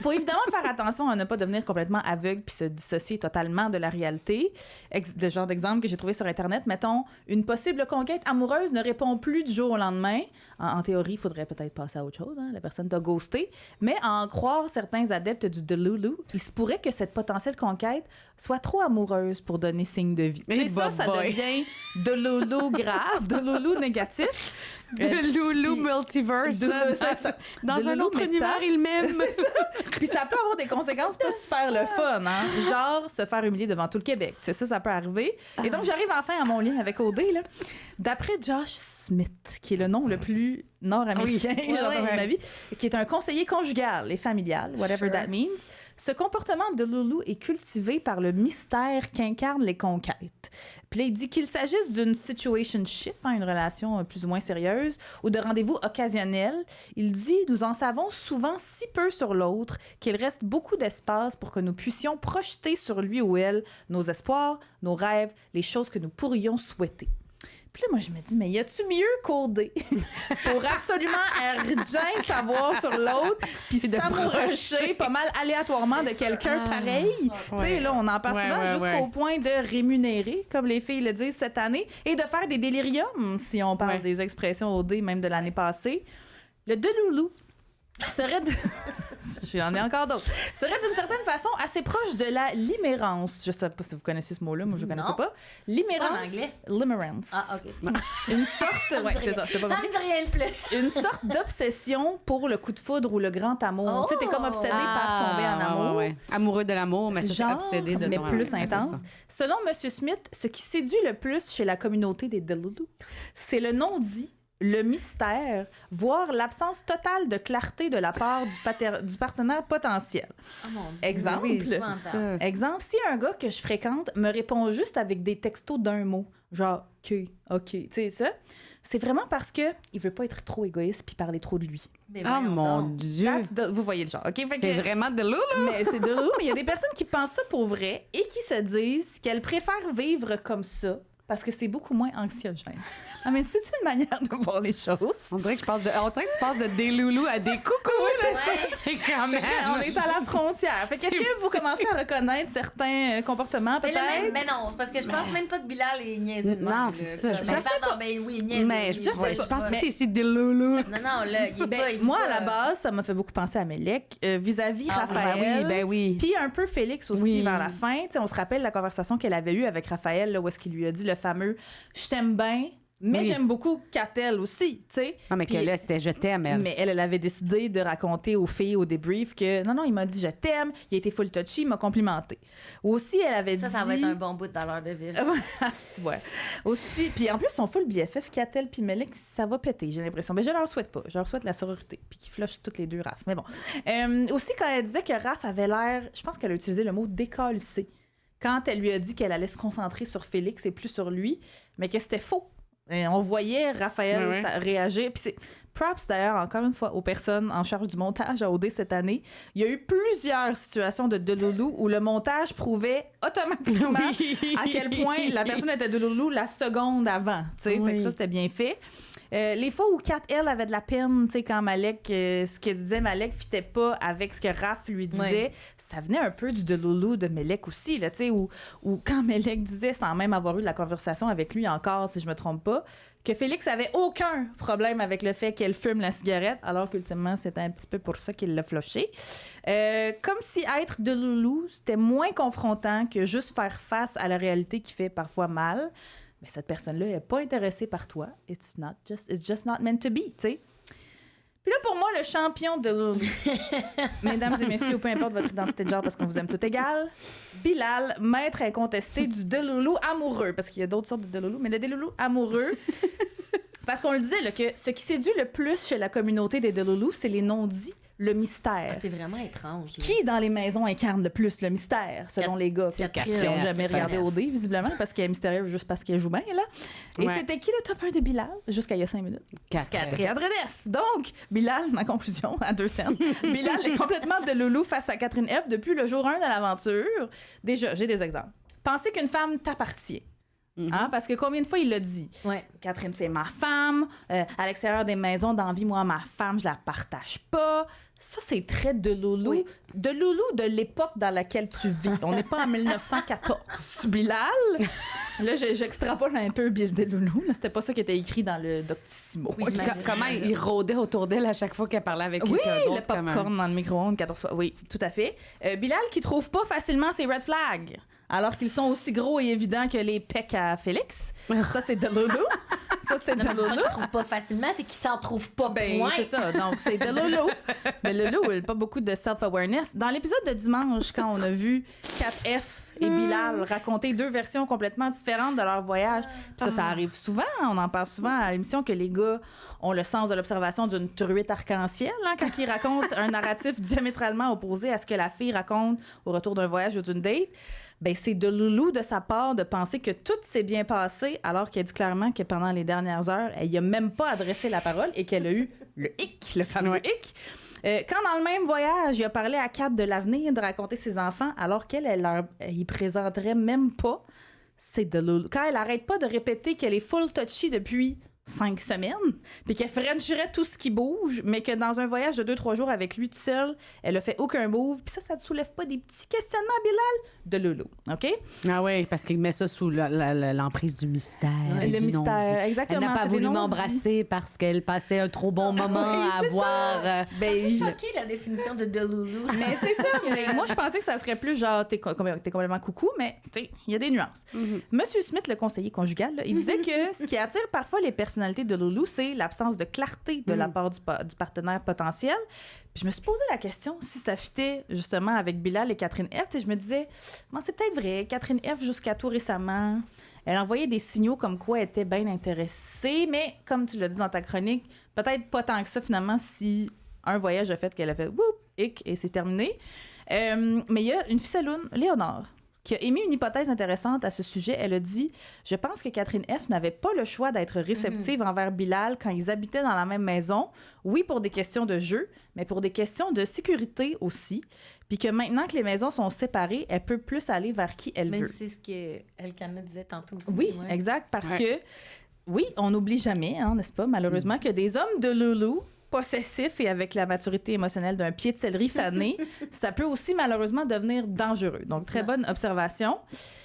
S2: Faut évidemment faire attention à ne pas devenir complètement aveugle puis se dissocier totalement de la réalité. Le genre d'exemple que j'ai trouvé sur Internet, mettons, une possible conquête amoureuse ne répond plus du jour au lendemain. En théorie, il faudrait peut-être passer à autre chose. Hein? La personne t'a ghosté. Mais à en croire certains adeptes du Delulu, il se pourrait que cette potentielle conquête soit trop amoureuse pour donner signe de vie. Et ça devient Delulu grave, Delulu négatif.
S3: De Loulou Multiverse. Dans un autre univers, il m'aime.
S2: Puis ça peut avoir des conséquences pas super le fun, hein? Genre se faire humilier devant tout le Québec. C'est ça peut arriver. Et donc, j'arrive enfin à mon lien avec OD, là. D'après Josh Smith, qui est le nom le plus nord-américain que j'ai entendu de ma vie, qui est un conseiller conjugal et familial, whatever that means, ce comportement de Loulou est cultivé par le mystère qu'incarnent les conquêtes. Puis là, il dit qu'il s'agisse d'une situationship, une relation plus ou moins sérieuse, ou de rendez-vous occasionnels. Il dit « Nous en savons souvent si peu sur l'autre qu'il reste beaucoup d'espace pour que nous puissions projeter sur lui ou elle nos espoirs, nos rêves, les choses que nous pourrions souhaiter. » Puis là, moi, je me dis, mais y a-tu mieux codé pour absolument rien savoir sur l'autre, puis s'amouracher pas mal aléatoirement de quelqu'un pareil? Tu sais, là, on en parle souvent jusqu'au point de rémunérer, comme les filles le disent cette année, et de faire des déliriums, si on parle des expressions OD, même de l'année passée. Le Deloulou serait j'en ai encore d'autres. Serait d'une certaine façon assez proche de la limérance. Je sais pas si vous connaissez ce mot-là, moi je ne connaissais pas. Limérance.
S1: C'est en anglais?
S2: Limerence.
S1: Ah, OK.
S2: Une sorte, c'est ça, c'était pas compliqué.
S1: Rien de plus.
S2: Une sorte d'obsession pour le coup de foudre ou le grand amour. Tu sais, t'es comme obsédé par tomber en amour.
S3: Amoureux de l'amour, mais c'est obsédé de
S2: mais
S3: tomber
S2: plus intense. Selon M. Smith, ce qui séduit le plus chez la communauté des Delulu, c'est le non-dit, le mystère, voire l'absence totale de clarté de la part du partenaire potentiel.
S1: Oh mon Dieu.
S2: Exemple, exemple, si un gars que je fréquente me répond juste avec des textos d'un mot, genre OK, tu sais ça, c'est vraiment parce que il veut pas être trop égoïste puis parler trop de lui.
S3: Oh mon Dieu!
S2: Vous voyez le genre, OK?
S3: C'est vraiment de Loulou!
S2: Mais c'est de Loulou, mais il y a des personnes qui pensent ça pour vrai et qui se disent qu'elles préfèrent vivre comme ça parce que c'est beaucoup moins anxiogène. Ah, mais c'est une manière de voir les choses.
S3: On dirait que tu passes de des loulous à des coucous. C'est quand même...
S2: On est à la frontière. Fait qu'est-ce que vous commencez à reconnaître certains comportements, peut-être?
S1: Mais non, parce que je pense même pas que Bilal est niaiseux de
S3: Non,
S1: même,
S3: c'est ça.
S1: Oui, niaiseux.
S3: Mais je pense que c'est des loulous.
S1: Non, là, il est pas...
S2: Moi, à la base, ça m'a fait beaucoup penser à Mélec, vis-à-vis Raphaël.
S3: Ben oui.
S2: Puis un peu Félix aussi vers la fin. T'sais, on se rappelle la conversation qu'elle avait eue avec Raphaël, là, où est-ce qu'il lui a dit le fameux « Je t'aime bien ». Mais j'aime beaucoup Catel aussi, tu sais.
S3: Ah, mais que là, c'était je t'aime, elle.
S2: Mais elle avait décidé de raconter aux filles au débrief que non, il m'a dit je t'aime, il a été full touchy, il m'a complimenté. Aussi, elle avait dit.
S1: Ça va être un bon bout dans l'heure de vivre.
S2: Ouais. Aussi, puis en plus, son full BFF, Catel puis Mélec, ça va péter, j'ai l'impression. Mais je leur souhaite pas. Je leur souhaite la sororité, puis qu'ils flushent toutes les deux Raph. Mais bon. Aussi, quand elle disait que Raph avait l'air, je pense qu'elle a utilisé le mot décalissé. Quand elle lui a dit qu'elle allait se concentrer sur Félix et plus sur lui, mais que c'était faux. Et on voyait Raphaël réagir. Puis c'est props d'ailleurs, encore une fois, aux personnes en charge du montage à OD cette année. Il y a eu plusieurs situations de Deloulou où le montage prouvait automatiquement à quel point la personne était Deloulou la seconde avant. Fait que ça, c'était bien fait. Les fois où Kat, elle, avait de la peine, tu sais, quand Malek, ce que disait Malek fitait pas avec ce que Raph lui disait, ça venait un peu du Deloulou de Malek aussi, là, tu sais, où quand Malek disait, sans même avoir eu la conversation avec lui encore, si je me trompe pas, que Félix avait aucun problème avec le fait qu'elle fume la cigarette, alors qu'ultimement, c'était un petit peu pour ça qu'il l'a floché. Comme si être Deloulou, c'était moins confrontant que juste faire face à la réalité qui fait parfois mal. Mais cette personne-là n'est pas intéressée par toi. It's just not meant to be, tu sais. Puis là, pour moi, le champion de Loulou, mesdames et messieurs, peu importe votre identité de genre parce qu'on vous aime tout égal, Bilal, maître incontesté du Deloulou amoureux, parce qu'il y a d'autres sortes de Deloulou, mais le Deloulou amoureux, parce qu'on le disait, là, que ce qui séduit le plus chez la communauté des Deloulou, c'est les non-dits, le mystère.
S1: C'est vraiment étrange. Là.
S2: Qui, dans les maisons, incarne le plus le mystère, selon les gars qui n'ont jamais regardé OD, visiblement, parce qu'elle est mystérieuse juste parce qu'elle joue bien, là. Et c'était qui le top 1 de Bilal, jusqu'à il y a 5 minutes? Catherine F. Donc, Bilal, ma conclusion, à 2 cents, Bilal est complètement de loulou face à Catherine F. depuis le jour 1 de l'aventure. Déjà, j'ai des exemples. Pensez qu'une femme t'appartient. Hein? Parce que combien de fois il l'a dit? Catherine, c'est ma femme. À l'extérieur des maisons d'envie, moi, ma femme, je la partage pas. Ça, c'est très de loulou. De loulou de l'époque dans laquelle tu vis. On n'est pas en 1914. Bilal, là, j'extrapole un peu de loulou. C'était pas ça qui était écrit dans le Doctissimo.
S3: Oui, comment il rôdait autour d'elle à chaque fois qu'elle parlait avec quelqu'un d'autre.
S2: Oui, le popcorn dans le micro-ondes 14 fois. Oui, tout à fait. Bilal qui trouve pas facilement ses red flags. Alors qu'ils sont aussi gros et évidents que les pecs à Félix. Ça, c'est de loulou. Ça, c'est
S1: Non, mais c'est pas
S2: Delulu.
S1: qu'il trouve pas facilement, c'est qu'il s'en trouve pas. Point.
S2: C'est ça. Donc, c'est Delulu. Mais Lulu, elle n'a pas beaucoup de self-awareness. Dans l'épisode de dimanche, quand on a vu 4F et Bilal raconter 2 versions complètement différentes de leur voyage, puis ça arrive souvent. On en parle souvent à l'émission que les gars ont le sens de l'observation d'une truite arc-en-ciel quand ils racontent un narratif diamétralement opposé à ce que la fille raconte au retour d'un voyage ou d'une date. Ben, c'est de loulou de sa part de penser que tout s'est bien passé alors qu'elle dit clairement que pendant les dernières heures, elle n'y a même pas adressé la parole et qu'elle a eu le hic, le fameux hic. Quand dans le même voyage, il a parlé à Kat de l'avenir, de raconter ses enfants, alors qu'elle, elle y présenterait même pas, c'est de loulou. Quand elle arrête pas de répéter qu'elle est full touchy depuis 5 semaines, puis qu'elle frencherait tout ce qui bouge, mais que dans un voyage de 2-3 jours avec lui tout seul, elle a fait aucun move, puis ça ne soulève pas des petits questionnements, Bilal, de loulou, OK?
S3: Ah oui, parce qu'il met ça sous l'emprise du mystère.
S2: Le
S3: du
S2: mystère,
S3: non-dit.
S2: exactement.
S3: Elle n'a pas
S2: c'est
S3: voulu
S2: des non-dits.
S3: m'embrasser parce qu'elle passait un trop bon moment
S2: Oui,
S3: à
S2: c'est
S3: avoir...
S1: Ben, choquée la définition de Delulu.
S2: Mais c'est ça. Mais moi, je pensais que ça serait plus genre, t'es complètement coucou, mais tu sais, il y a des nuances. Monsieur Smith, le conseiller conjugal, là, il disait que ce qui attire parfois les personnalités de Loulou, c'est l'absence de clarté de la part du partenaire potentiel. Puis je me suis posé la question si ça fitait justement avec Bilal et Catherine F. Tu sais, je me disais, bon, c'est peut-être vrai, Catherine F, jusqu'à tout récemment, elle envoyait des signaux comme quoi elle était bien intéressée, mais comme tu l'as dit dans ta chronique, peut-être pas tant que ça finalement si un voyage a fait qu'elle a fait whoop, hic, et c'est terminé. Mais il y a une ficelloune, Léonore, qui a émis une hypothèse intéressante à ce sujet. Elle a dit « Je pense que Catherine F. n'avait pas le choix d'être réceptive envers Bilal quand ils habitaient dans la même maison. Oui, pour des questions de jeu, mais pour des questions de sécurité aussi. Puis que maintenant que les maisons sont séparées, elle peut plus aller vers qui elle
S1: Mais
S2: veut. »
S1: c'est ce que Elkana disait tantôt aussi.
S2: Oui,
S1: Ouais.
S2: exact, parce que, oui, on n'oublie jamais, hein, n'est-ce pas, malheureusement, que des hommes de loulou possessif et avec la maturité émotionnelle d'un pied de céleri fané, ça peut aussi malheureusement devenir dangereux. Donc, très bonne observation.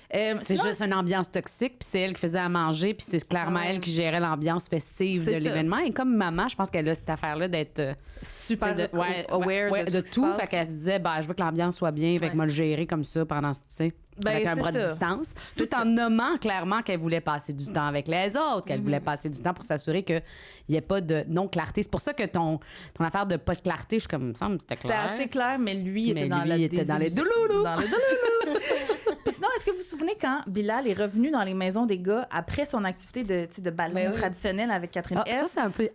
S3: C'est
S2: Sinon,
S3: juste une ambiance toxique, puis c'est elle qui faisait à manger, puis c'est clairement elle qui gérait l'ambiance festive
S2: C'est
S3: de
S2: ça.
S3: l'événement. Et comme maman, je pense qu'elle a cette affaire-là d'être
S2: super
S3: aware
S2: aware
S3: de
S2: ce qui
S3: tout.
S2: se
S3: Fait
S2: passe.
S3: qu'elle se disait, bah, je veux que l'ambiance soit bien, fait que moi le gérer comme ça pendant, tu sais,
S2: Ben,
S3: avec un
S2: c'est
S3: bras de
S2: ça.
S3: distance.
S2: C'est
S3: Tout en nommant clairement qu'elle voulait passer du temps avec les autres, qu'elle voulait passer du temps pour s'assurer qu'il n'y ait pas de non-clarté. C'est pour ça que ton affaire de pas de clarté, je suis comme, il me semble, c'était
S2: C'était
S3: clair.
S2: assez clair, mais lui
S3: Mais
S2: était dans
S3: lui,
S2: la
S3: il était dans les
S2: désillusion.
S3: douloulous.
S2: Dans les douloulous. Puis sinon, est-ce que vous vous souvenez quand Bilal est revenu dans les maisons des gars après son activité de ballon
S1: Ben oui.
S2: traditionnel avec Catherine
S3: Ah,
S2: F?
S3: ça, c'est un peu.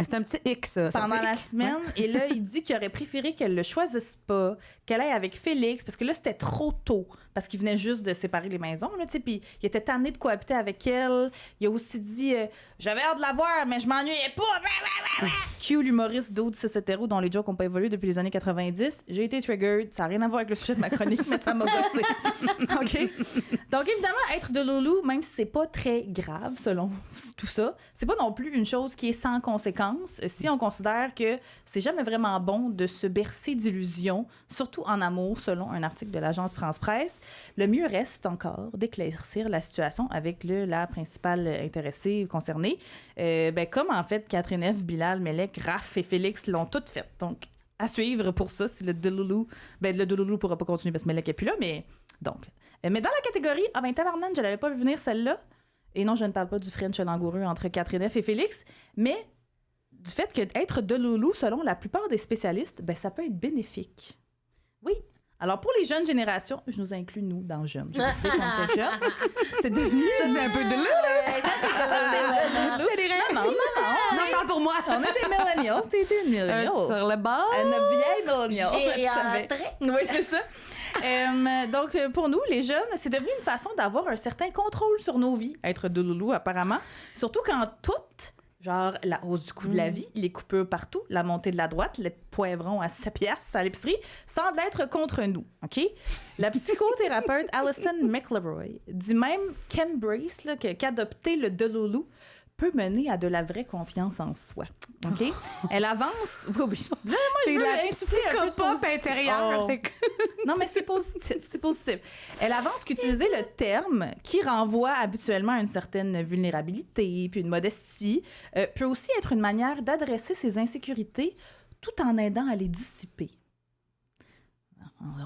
S3: C'est un petit X, ça. Ça
S2: Pendant
S3: fait
S2: la
S3: X.
S2: semaine. Et là, il dit qu'il aurait préféré qu'elle le choisisse pas, qu'elle aille avec Félix, parce que là, c'était trop tôt, parce qu'il venait juste de séparer les maisons, là, tu sais, puis il était tanné de cohabiter avec elle. Il a aussi dit j'avais hâte de la voir, mais je m'ennuyais pas. Q, l'humoriste d'Aude hétéro dont les jokes n'ont pas évolué depuis les années 90. J'ai été triggered. Ça n'a rien à voir avec le sujet de ma chronique, mais ça m'a gossé. OK? Donc, évidemment, être de loulou, même si c'est pas très grave, selon tout ça, c'est pas non plus une chose qui est sans conséquence si on considère que c'est jamais vraiment bon de se bercer d'illusions, surtout en amour, selon un article de l'agence France-Presse. Le mieux reste encore d'éclaircir la situation avec la principale intéressée concernée. Comme en fait, Catherine F., Bilal, Melek, Raph et Félix l'ont toutes faites. Donc, à suivre pour ça, si le Deloulou... le Deloulou pourra pas continuer parce que Melek n'est plus là, mais... Donc... mais dans la catégorie... Ah ben, tabarnane, je l'avais pas vu venir, celle-là. Et non, je ne parle pas du French langoureux entre Catherine F. et Félix, mais du fait qu'être Deloulou, selon la plupart des spécialistes, ça peut être bénéfique. Oui. Alors, pour les jeunes générations, je nous inclus, nous, dans jeunes. J'ai décidé qu'on était jeunes. C'est devenu...
S3: Ça, c'est un peu de
S1: Ça, c'est
S2: Non,
S3: Non, je parle pour moi.
S2: on est des millennials. C'était une millennial.
S3: Sur le bord.
S2: Une vieille millennial.
S1: Gériatrique.
S2: Oui, c'est ça. Donc, pour nous, les jeunes, c'est devenu une façon d'avoir un certain contrôle sur nos vies, être de loulou, apparemment. Surtout quand toutes, genre la hausse du coût de la vie, les coupures partout, la montée de la droite, les poivrons à 7 piastres à l'épicerie, semblent être contre nous, OK? La psychothérapeute Alison McElroy dit même qu'embrace, qu'adopter le de loulou peut mener à de la vraie confiance en soi. OK? Elle avance... Oui. Là, moi,
S3: C'est
S2: je veux
S3: la
S2: insuffler un peu de
S3: psychopathe
S2: positif.
S3: intérieure.
S2: Oh.
S3: C'est-
S2: Non, mais c'est positif, c'est positif. Elle avance qu'utiliser le terme qui renvoie habituellement à une certaine vulnérabilité puis une modestie peut aussi être une manière d'adresser ses insécurités tout en aidant à les dissiper.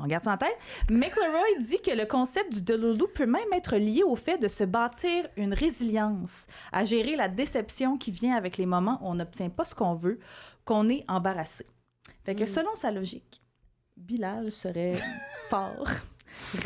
S2: On garde ça en tête. McElroy dit que le concept du Delulu peut même être lié au fait de se bâtir une résilience à gérer la déception qui vient avec les moments où on n'obtient pas ce qu'on veut, qu'on est embarrassé. Fait que selon sa logique, Bilal serait fort,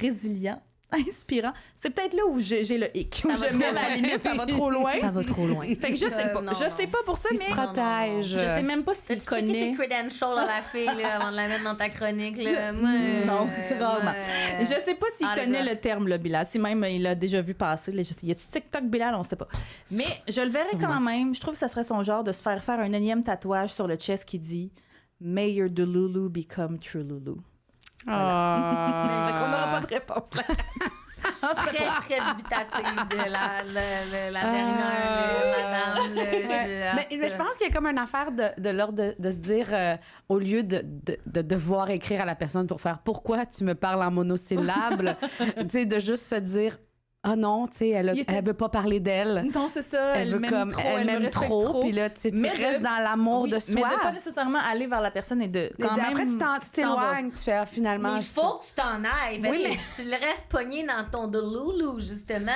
S2: résilient, inspirant. C'est peut-être là où j'ai le hic, où je mets ma limite, ça va trop loin.
S1: Ça va trop loin.
S2: Fait que je sais pas.
S1: Non.
S2: Je sais pas pour ça,
S3: Il
S2: mais
S3: se protège.
S2: je sais même pas s'il
S1: T'as-tu checké
S2: connaît.
S1: ses credentials à la fille là, avant de la mettre dans ta chronique? Là? Moi,
S2: Non, rarement. Je sais pas s'il
S1: Ah,
S2: connaît
S1: le
S2: le terme, là, Bilal. Si même il l'a déjà vu passer. Là, y a-tu TikTok Bilal? On sait pas. Mais je le verrais quand même. Je trouve que ça serait son genre de se faire un énième tatouage sur le chest qui dit « May your Delulu become true Lulu ».
S3: Ah.
S2: Fait qu'on n'aura pas de réponse, là.
S1: très, très dubitative de la dernière madame.
S3: Mais je pense qu'il y a comme une affaire de l'ordre de se dire, au lieu de devoir écrire à la personne pour faire pourquoi tu me parles en monosyllabe, tu sais, de juste se dire, ah non, tu sais, elle veut pas parler d'elle.
S2: Non, c'est ça. Elle m'aime trop.
S3: Elle m'aime trop. Puis là, tu sais, tu restes dans l'amour de soi.
S2: Mais de pas nécessairement aller vers la personne et de quand même...
S3: Après, tu t'éloignes, tu fais finalement...
S1: Mais il faut que tu t'en ailles. Parce
S3: Oui,
S1: que
S3: mais-
S1: si tu le restes pogné dans ton Delulu, justement...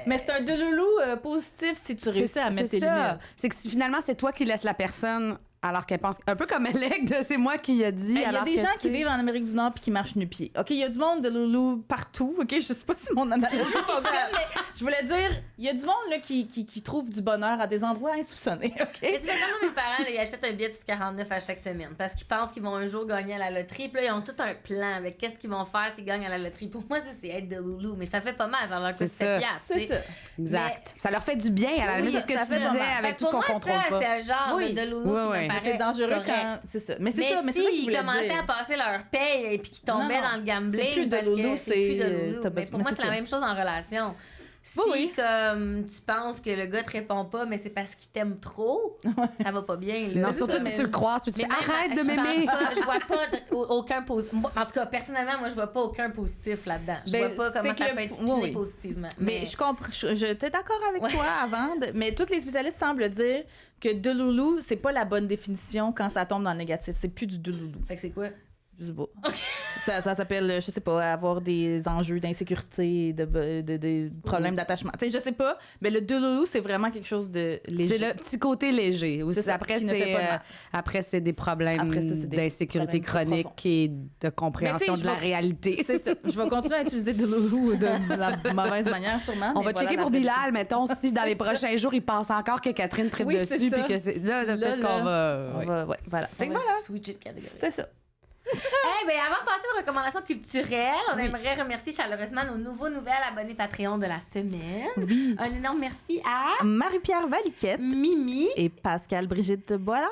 S2: Mais c'est un Delulu positif si tu réussis à mettre tes limites.
S3: C'est que finalement, c'est toi qui laisses la personne alors qu'elle pense... Un peu comme Elec de C'est moi qui a dit.
S2: Il y a
S3: alors
S2: des
S3: que,
S2: gens
S3: tu
S2: qui
S3: sais,
S2: vivent en Amérique du Nord puis qui marchent nu-pieds. OK, il y a du monde de loulou partout. OK, je sais pas si mon analogie fonctionne, mais je voulais dire, il y a du monde là, qui trouve du bonheur à des endroits insoupçonnés. OK?
S1: Mais tu sais, comment mes parents, là, ils achètent un billet de 49 à chaque semaine parce qu'ils pensent qu'ils vont un jour gagner à la loterie. Puis là, ils ont tout un plan avec qu'est-ce qu'ils vont faire s'ils gagnent à la loterie. Pour moi, ça, c'est être de loulou. Mais ça fait pas mal. Ça leur
S3: C'est
S1: coûte
S3: ça.
S1: 7 piastres.
S2: C'est
S1: tu sais.
S2: ça.
S3: Exact. Ça leur fait du bien, à la
S1: Oui,
S3: limite, c'est ce que
S2: ça
S3: tu
S2: fait
S3: disais
S2: vraiment.
S3: avec
S1: Fait
S3: tout ce
S1: que
S3: qu'on
S1: pour moi,
S3: contrôle
S1: ça,
S3: pas.
S1: c'est un genre
S2: Oui.
S1: de loulou
S3: Oui,
S1: qui
S3: oui.
S1: me paraît
S2: C'est dangereux
S1: correct.
S2: quand... C'est ça. Mais c'est
S1: Mais
S2: ça. Mais c'est ça que je
S1: s'ils
S2: voulais
S1: commençaient
S2: dire.
S1: à passer leur paye et puis qu'ils tombaient
S2: Non,
S1: dans le gambling,
S2: c'est plus de
S1: parce
S2: loulou,
S1: que c'est plus de
S2: c'est-
S1: loulou.
S2: t'as
S1: Mais
S2: besoin-
S1: pour
S2: mais
S1: moi,
S2: c'est
S1: c'est la
S2: ça.
S1: même chose en relation. Si
S2: Oui.
S1: comme tu penses que le gars te répond pas, mais c'est parce qu'il t'aime trop, ça va pas bien. Là.
S3: Non,
S2: c'est
S3: surtout
S2: ça,
S3: si
S2: mais-
S3: tu le croises, puis tu
S1: Mais
S3: fais
S1: même,
S3: arrête de
S1: je
S3: m'aimer.
S1: pense pas- Je vois pas aucun positif. En tout cas, personnellement, moi, je vois pas aucun positif là-dedans. Je
S2: Ben,
S1: vois pas comment
S2: c'est
S1: ça
S2: que
S1: peut
S2: le-
S1: être spiné
S2: oui.
S1: positivement.
S2: Mais je comprends. J'étais d'accord avec
S1: Ouais.
S2: toi avant, mais tous les spécialistes semblent dire que de loulou, c'est pas la bonne définition quand ça tombe dans le négatif. C'est plus du de loulou.
S1: Fait que c'est quoi?
S2: Je sais pas. Ça s'appelle, je sais pas, avoir des enjeux d'insécurité, de problèmes d'attachement. Tu sais, je sais pas, mais le de loulou, c'est vraiment quelque chose de léger.
S3: C'est le petit côté léger. Aussi,
S2: C'est ça,
S3: après,
S2: qui ne fait pas de mal.
S3: après, c'est des problèmes
S2: Après ça, c'est des
S3: d'insécurité
S2: problèmes plus
S3: chronique et de compréhension
S2: Mais tu sais,
S3: de la
S2: je vais-
S3: réalité.
S2: C'est ça. Je vais continuer à utiliser de loulou de la mauvaise manière, sûrement.
S3: On
S2: mais
S3: va
S2: voilà
S3: checker
S2: la
S3: pour
S2: vraie
S3: Bilal,
S2: définition.
S3: mettons, si dans les prochains jours, il pense encore que Catherine tripe
S2: Oui, c'est
S3: dessus,
S2: ça.
S3: puis que c'est. Là,
S2: Là,
S3: peut-être qu'on va.
S2: On
S3: oui.
S2: va, ouais, voilà. Fait que
S1: On va
S2: voilà.
S1: switcher de catégorie.
S2: C'était ça.
S1: Eh bien, avant de passer aux recommandations culturelles, on aimerait remercier chaleureusement nos nouvelles abonnés Patreon de la semaine.
S2: Oui.
S1: Un énorme merci à
S2: Marie-Pierre Valiquette
S1: Mimi.
S2: et Pascal-Brigitte Boilard.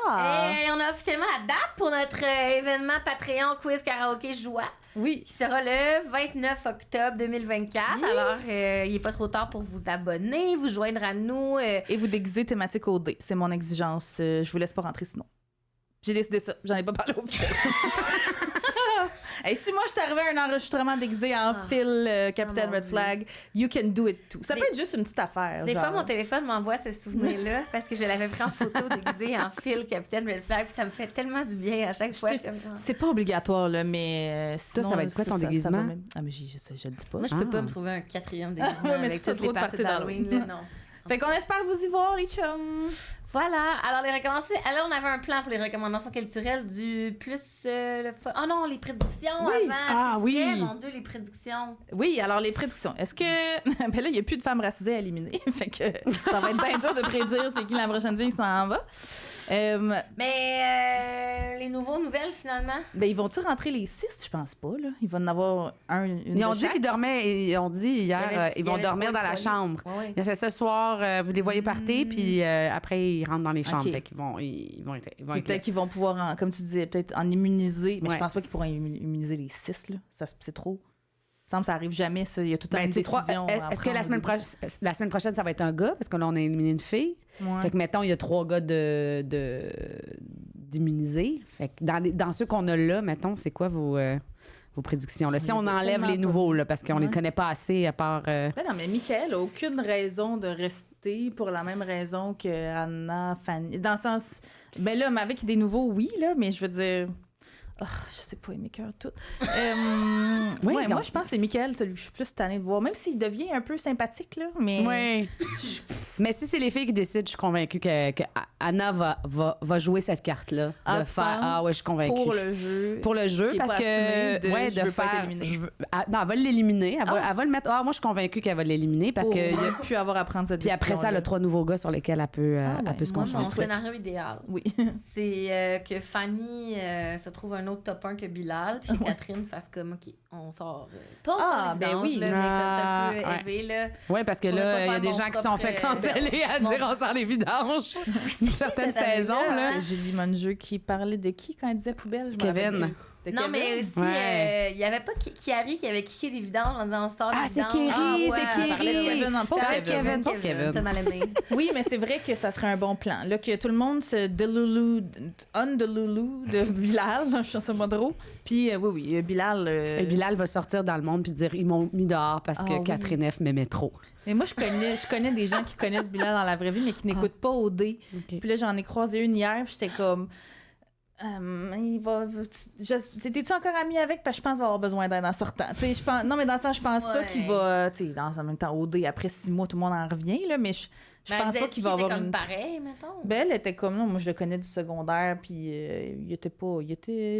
S1: Et on a officiellement la date pour notre événement Patreon Quiz Karaoké Joie,
S2: Oui.
S1: qui sera le 29 octobre 2024.
S2: Oui.
S1: Alors, il n'est pas trop tard pour vous abonner, vous joindre à nous.
S2: Et vous déguisez thématique OD. C'est mon exigence. Je vous laisse pas rentrer sinon. J'ai décidé ça. J'en ai pas parlé au officiel. Et si moi je t'arrivais à un enregistrement déguisé en Phil, Captain
S1: mon
S2: Red
S1: Dieu.
S2: Flag, you can do it too. Ça
S1: Des-
S2: peut être juste une petite affaire.
S1: Des
S2: genre.
S1: fois, mon téléphone m'envoie ce souvenir-là parce que je l'avais pris en photo déguisée en Phil, Captain Red Flag, puis ça me fait tellement du bien à chaque fois.
S2: Je
S1: je suis
S2: t'ai-
S1: comme,
S2: C'est pas obligatoire, là, mais sinon,
S3: ça va être quoi ton déguisement?
S2: va même- Ah, mais je le dis pas.
S1: Moi, je peux
S3: Ah.
S1: pas me trouver un quatrième déguisement
S2: Ouais, mais
S1: avec
S2: tu fais
S1: toutes les
S2: trop de
S1: parties
S2: parties
S1: d'Halloween.
S2: d'Halloween.
S1: là, non.
S2: Fait qu'on espère vous y voir, les chums.
S1: Voilà. Alors, les recommandations. Alors, on avait un plan pour les recommandations culturelles du plus le fun. Oh non, les prédictions
S2: Oui.
S1: avant.
S3: Ah
S1: c'est
S3: oui.
S1: vrai, mon Dieu, les prédictions.
S2: Oui, alors les prédictions. Est-ce que. Ben là, il n'y a plus de femmes racisées à éliminer. Fait que ça va être bien dur de prédire c'est qui la prochaine fille qui s'en va.
S1: Mais les nouvelles, finalement.
S2: Ben, ils vont-tu rentrer les 6? Je pense pas, là. Il va en avoir une
S3: Ils ont
S2: de
S3: dit
S2: chaque.
S3: qu'ils dormaient, ils ont dit
S1: Il y
S3: hier,
S1: avait-
S3: ils
S1: il y
S3: vont
S1: avait
S3: dormir
S1: trois
S3: dans la
S1: étoilés.
S3: chambre.
S1: Ouais, ouais.
S3: Il a fait ce soir, vous les voyez partir, puis après, ils rentrent dans les chambres.
S2: Ok.
S3: Fait qu'ils vont être
S2: Puis
S3: là.
S2: peut-être qu'ils vont pouvoir, comme tu disais, peut-être en immuniser. Mais
S3: Ouais.
S2: je pense pas qu'ils pourront immuniser les 6, là. C'est trop. Il me semble que ça arrive jamais, ça. Il y a tout le temps
S3: Ben,
S2: une
S3: tu sais,
S2: décision. à
S3: est-ce que la
S2: prendre.
S3: la semaine prochaine, ça va être un gars? Parce que là, on a éliminé une fille.
S2: Ouais.
S3: Fait que, mettons, il y a 3 gars d'immunisés. Fait que dans ceux qu'on a là, mettons, c'est quoi vos prédictions? Là? Si
S2: Je
S3: on
S2: les ai
S3: enlève
S2: tellement
S3: les
S2: pas
S3: nouveaux,
S2: vus.
S3: là, parce qu'on
S2: Ouais.
S3: les connaît pas assez, à part...
S2: Ben non, mais Mickaël a aucune raison de rester pour la même raison que Anna, Fanny. Dans le sens. Ben là, mais avec des nouveaux, oui, là, mais je veux dire. Je sais pas, il m'écoeure tout.
S3: Oui,
S2: ouais, moi, je pense que c'est Michael, celui que je suis plus tannée de voir. Même s'il devient un peu sympathique, là. Mais...
S3: Oui. Mais si c'est les filles qui décident, je suis convaincue que Anna va jouer cette carte-là. De faire. Ah ouais, je suis convaincue.
S2: Pour le jeu.
S3: Pour le jeu, parce que.
S2: Je veux
S3: faire.
S2: Pas être éliminée.
S3: Non, elle va l'éliminer. Elle va le mettre. Ah, moi, je suis convaincue qu'elle va l'éliminer parce que.
S2: Il n'y a plus à avoir à prendre cette
S3: Puis après ça, elle a 3 nouveaux gars sur lesquels elle peut se concentrer.
S1: Mon scénario idéal,
S2: oui.
S1: c'est que Fanny se trouve un autre top 1 que Bilal, puis Catherine fasse comme, OK, on sort. Pas
S2: ben oui.
S1: mais comme ça peut élever, là.
S3: Oui, parce que là, il y a des gens qui sont fait canceller à dire on sort les vidanges. Une certaine saison, là.
S2: Julie Monjeu qui parlait de qui quand elle disait poubelle?
S3: Kevin.
S1: Non, mais aussi, il y avait pas Kiari qui avait kické les vidanges en disant on sort les vidanges.
S3: C'est Keri.
S1: Pas Kevin. Ça m'allait bien.
S2: Oui, mais c'est vrai que ça serait un bon plan. Là, que tout le monde se on-the-loulou de Bilal, je suis ça drôle. Puis oui, Bilal...
S3: Et Bilal va sortir dans le monde puis dire ils m'ont mis dehors parce que Catherine F m'aimait trop.
S2: Mais moi, je connais des gens qui connaissent Bilal dans la vraie vie, mais qui n'écoutent pas OD. Okay. Puis là, j'en ai croisé une hier, puis j'étais comme... T'es-tu encore ami avec? Parce que je pense qu'il va avoir besoin d'aide en sortant. Non, mais dans ça, je pense pas qu'il va. Dans en même temps, OD, après 6 mois, tout le monde en revient, là, mais je pense pas qu'il va avoir
S1: comme pareil, mettons.
S2: Ben, elle était comme, non, moi, je le connais du secondaire, puis il était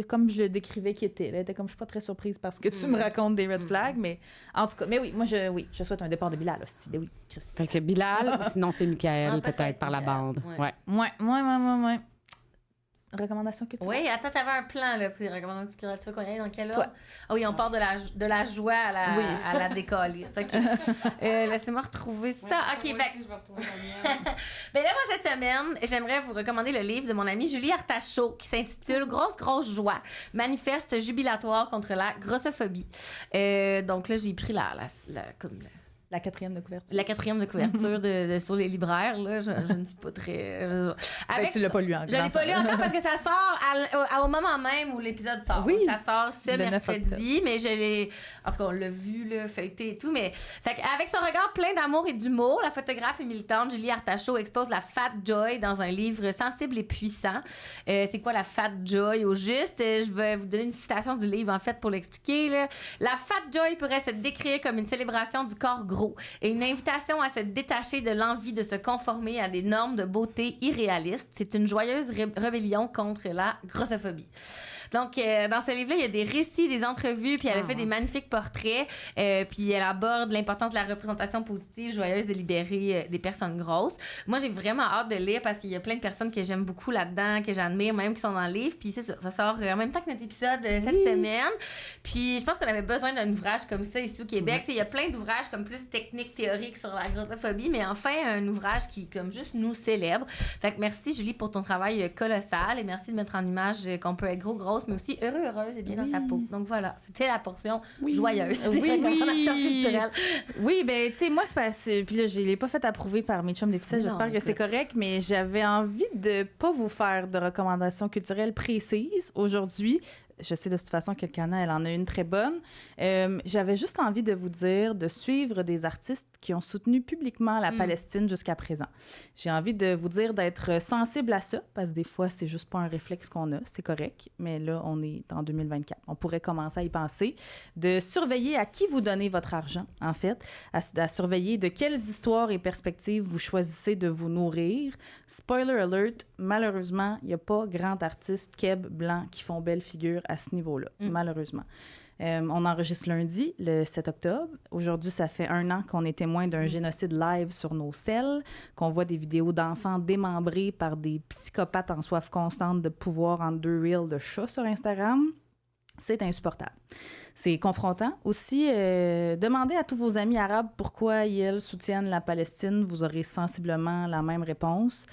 S2: comme je le décrivais qu'il était. Elle était comme, je suis pas très surprise parce que tu me racontes des red flags, mais en tout cas, mais oui, moi, je souhaite un départ de Bilal, hostie. Ben oui, Chris.
S3: Fait que Bilal, ou sinon c'est Michael, peut-être par la bande.
S2: Ouais. Recommandations culturelles?
S1: Oui, attends, t'avais un plan là, pour les recommandations culturelles. Tu veux qu'on y aille dans quel ordre? Ah oui, on part de la joie à la décalisse. OK. Laissez-moi retrouver ça. OK,
S3: je vais retrouver la mienne.
S1: Ben là, moi, cette semaine, j'aimerais vous recommander le livre de mon amie Julie Artachot qui s'intitule Grosse joie, manifeste jubilatoire contre la grossophobie. Donc là, j'ai pris
S2: la 4e de couverture.
S1: La 4e de couverture sur les libraires, là. Je ne suis pas très...
S2: tu l'as pas lu encore.
S1: Je l'ai pas lu encore parce que ça sort au moment même où l'épisode sort.
S2: Oui.
S1: Ça sort ce mercredi, mais je l'ai... En tout cas, on l'a vu, là, feuilleté et tout, mais... Fait avec son regard plein d'amour et d'humour, la photographe et militante Julie Artachot expose la Fat Joy dans un livre sensible et puissant. C'est quoi la Fat Joy au juste? Je vais vous donner une citation du livre, en fait, pour l'expliquer, là. La Fat Joy pourrait se décrire comme une célébration du corps gros et une invitation à se détacher de l'envie de se conformer à des normes de beauté irréalistes. C'est une joyeuse rébellion contre la grossophobie. Donc, dans ce livre-là, il y a des récits, des entrevues, puis elle a fait des magnifiques portraits, puis elle aborde l'importance de la représentation positive, joyeuse et libérée des personnes grosses. Moi, j'ai vraiment hâte de lire parce qu'il y a plein de personnes que j'aime beaucoup là-dedans, que j'admire même, qui sont dans le livre, puis c'est ça sort en même temps que notre épisode cette semaine. Puis je pense qu'on avait besoin d'un ouvrage comme ça ici au Québec. Il y a plein d'ouvrages comme plus techniques, théoriques sur la grossophobie, mais enfin, un ouvrage qui, comme juste nous célèbre. Fait que merci, Julie, pour ton travail colossal et merci de mettre en image qu'on peut être grosse, mais aussi heureuse et bien dans sa peau. Donc voilà, c'était la portion joyeuse.
S2: Oui, ben tu sais, moi, c'est pas... Puis là, je l'ai pas fait approuver par mes chums des ficelles, j'espère que c'est correct, mais j'avais envie de pas vous faire de recommandations culturelles précises aujourd'hui. Je sais de toute façon que Elkana, elle en a une très bonne. J'avais juste envie de vous dire de suivre des artistes qui ont soutenu publiquement la Palestine jusqu'à présent. J'ai envie de vous dire d'être sensible à ça, parce que des fois, c'est juste pas un réflexe qu'on a, c'est correct, mais là, on est en 2024. On pourrait commencer à y penser, de surveiller à qui vous donnez votre argent, en fait, à surveiller de quelles histoires et perspectives vous choisissez de vous nourrir. Spoiler alert, malheureusement, il n'y a pas grand artiste keb blanc qui font belle figure à ce niveau-là, malheureusement. On enregistre lundi, le 7 octobre. Aujourd'hui, ça fait 1 an qu'on est témoin d'un génocide live sur nos selles, qu'on voit des vidéos d'enfants démembrés par des psychopathes en soif constante de pouvoir en 2 reels de chats sur Instagram. C'est insupportable. C'est confrontant. Aussi, demandez à tous vos amis arabes pourquoi ils soutiennent la Palestine. Vous aurez sensiblement la même réponse.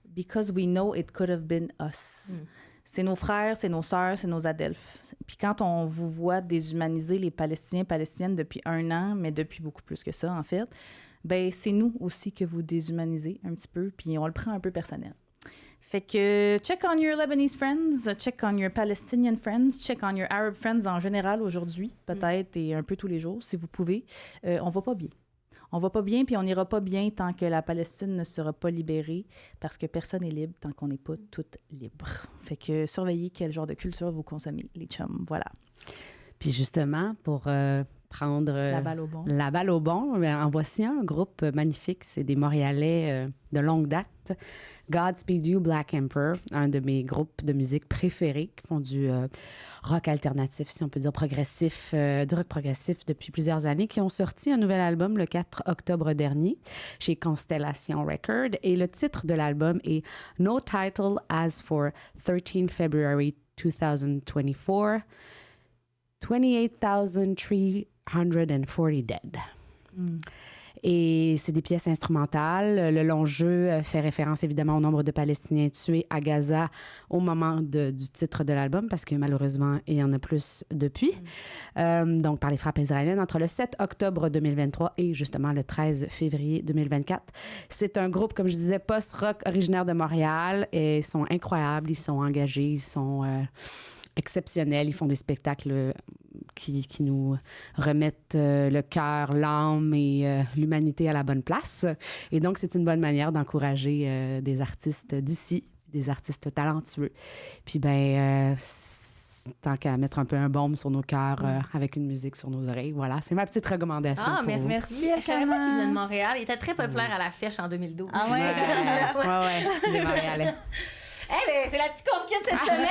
S2: Because we know it could have been us. C'est nos frères, c'est nos sœurs, c'est nos adelphes. Puis quand on vous voit déshumaniser les Palestiniens, Palestiniennes depuis 1 an, mais depuis beaucoup plus que ça, en fait, ben c'est nous aussi que vous déshumanisez un petit peu, puis on le prend un peu personnel. Fait que check on your Lebanese friends, check on your Palestinian friends, check on your Arab friends en général aujourd'hui, peut-être, et un peu tous les jours, si vous pouvez. On va pas bien. on va pas bien puis on n'ira pas bien tant que la Palestine ne sera pas libérée parce que personne n'est libre tant qu'on n'est pas toutes libres. Fait que surveillez quel genre de culture vous consommez, les chums. Voilà.
S3: Puis justement, pour prendre
S2: La balle au bon,
S3: en voici un groupe magnifique. C'est des Montréalais de longue date. Godspeed You, Black Emperor, un de mes groupes de musique préférés qui font du rock alternatif, si on peut dire progressif, du rock progressif depuis plusieurs années, qui ont sorti un nouvel album le 4 octobre dernier chez Constellation Records. Et le titre de l'album est No Title as for 13 February 2024, 28,340 dead. Et c'est des pièces instrumentales. Le long jeu fait référence évidemment au nombre de Palestiniens tués à Gaza au moment du titre de l'album, parce que malheureusement, il y en a plus depuis. Donc, par les frappes israéliennes entre le 7 octobre 2023 et justement le 13 février 2024. C'est un groupe, comme je disais, post-rock originaire de Montréal. Et ils sont incroyables, ils sont engagés, ils sont exceptionnels. Ils font des spectacles qui nous remettent le cœur, l'âme et l'humanité à la bonne place. Et donc, c'est une bonne manière d'encourager des artistes d'ici, des artistes talentueux. Puis, tant qu'à mettre un peu un baume sur nos cœurs avec une musique sur nos oreilles. Voilà, c'est ma petite recommandation pour vous.
S2: Merci,
S1: Je savais pas qu'il venait de Montréal. Il était très populaire à la Fèche en 2012.
S2: Ah ouais?
S3: Ouais, les Montréalais.
S1: Hey, c'est là-dessus qu'on se quitte cette semaine!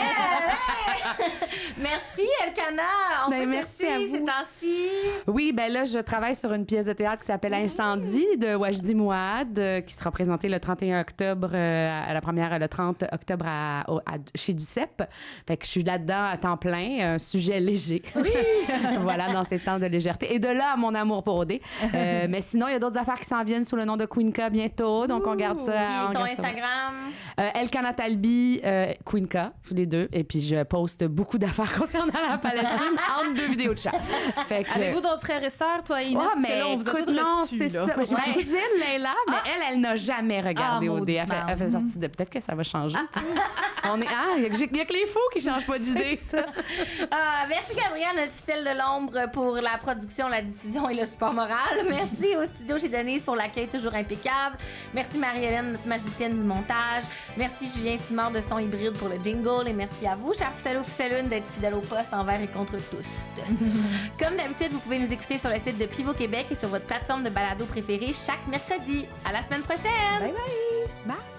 S1: Merci, Elkana! On peut
S3: merci
S1: te
S3: à
S1: suivre
S3: vous.
S1: ces temps-ci?
S3: Oui, là, je travaille sur une pièce de théâtre qui s'appelle Incendie de Wajdi Mouad, qui sera présentée le 31 octobre, à la première le 30 octobre chez Duceppe. Fait que je suis là-dedans à temps plein, un sujet léger. Oui! Voilà, dans ces temps de légèreté. Et de là, mon amour pour OD. Mais sinon, il y a d'autres affaires qui s'en viennent sous le nom de Queenka bientôt, donc on garde ça.
S1: Puis ton Instagram?
S3: Elkana Talbi, Queenka, tous les deux. Et puis, je poste beaucoup d'affaires concernant la Palestine entre deux vidéos de chat. Fait que...
S2: Avez-vous d'autres frères et sœurs, toi, Inès? Parce que là, on vous a tous reçus,
S3: c'est
S2: là.
S3: ça. J'ai ma cousine, Leila, mais elle n'a jamais regardé OD. Elle fait partie de... Peut-être que ça va changer. On est... il y a que les fous qui ne changent pas d'idée.
S1: Merci, Gabrielle, notre fidèle de l'ombre, pour la production, la diffusion et le support moral. Merci au studio chez Denise pour l'accueil toujours impeccable. Merci, Marie-Hélène, notre magicienne du montage. Merci, Julien Simard de Son Hybride pour le jingle. Et merci à vous, chers Ficello Ficellunes, d'être fidèles au poste envers et contre tous. Comme d'habitude, vous pouvez nous écouter sur le site de Pivot Québec et sur votre plateforme de balado préférée chaque mercredi. À la semaine prochaine!
S3: Bye bye! Bye!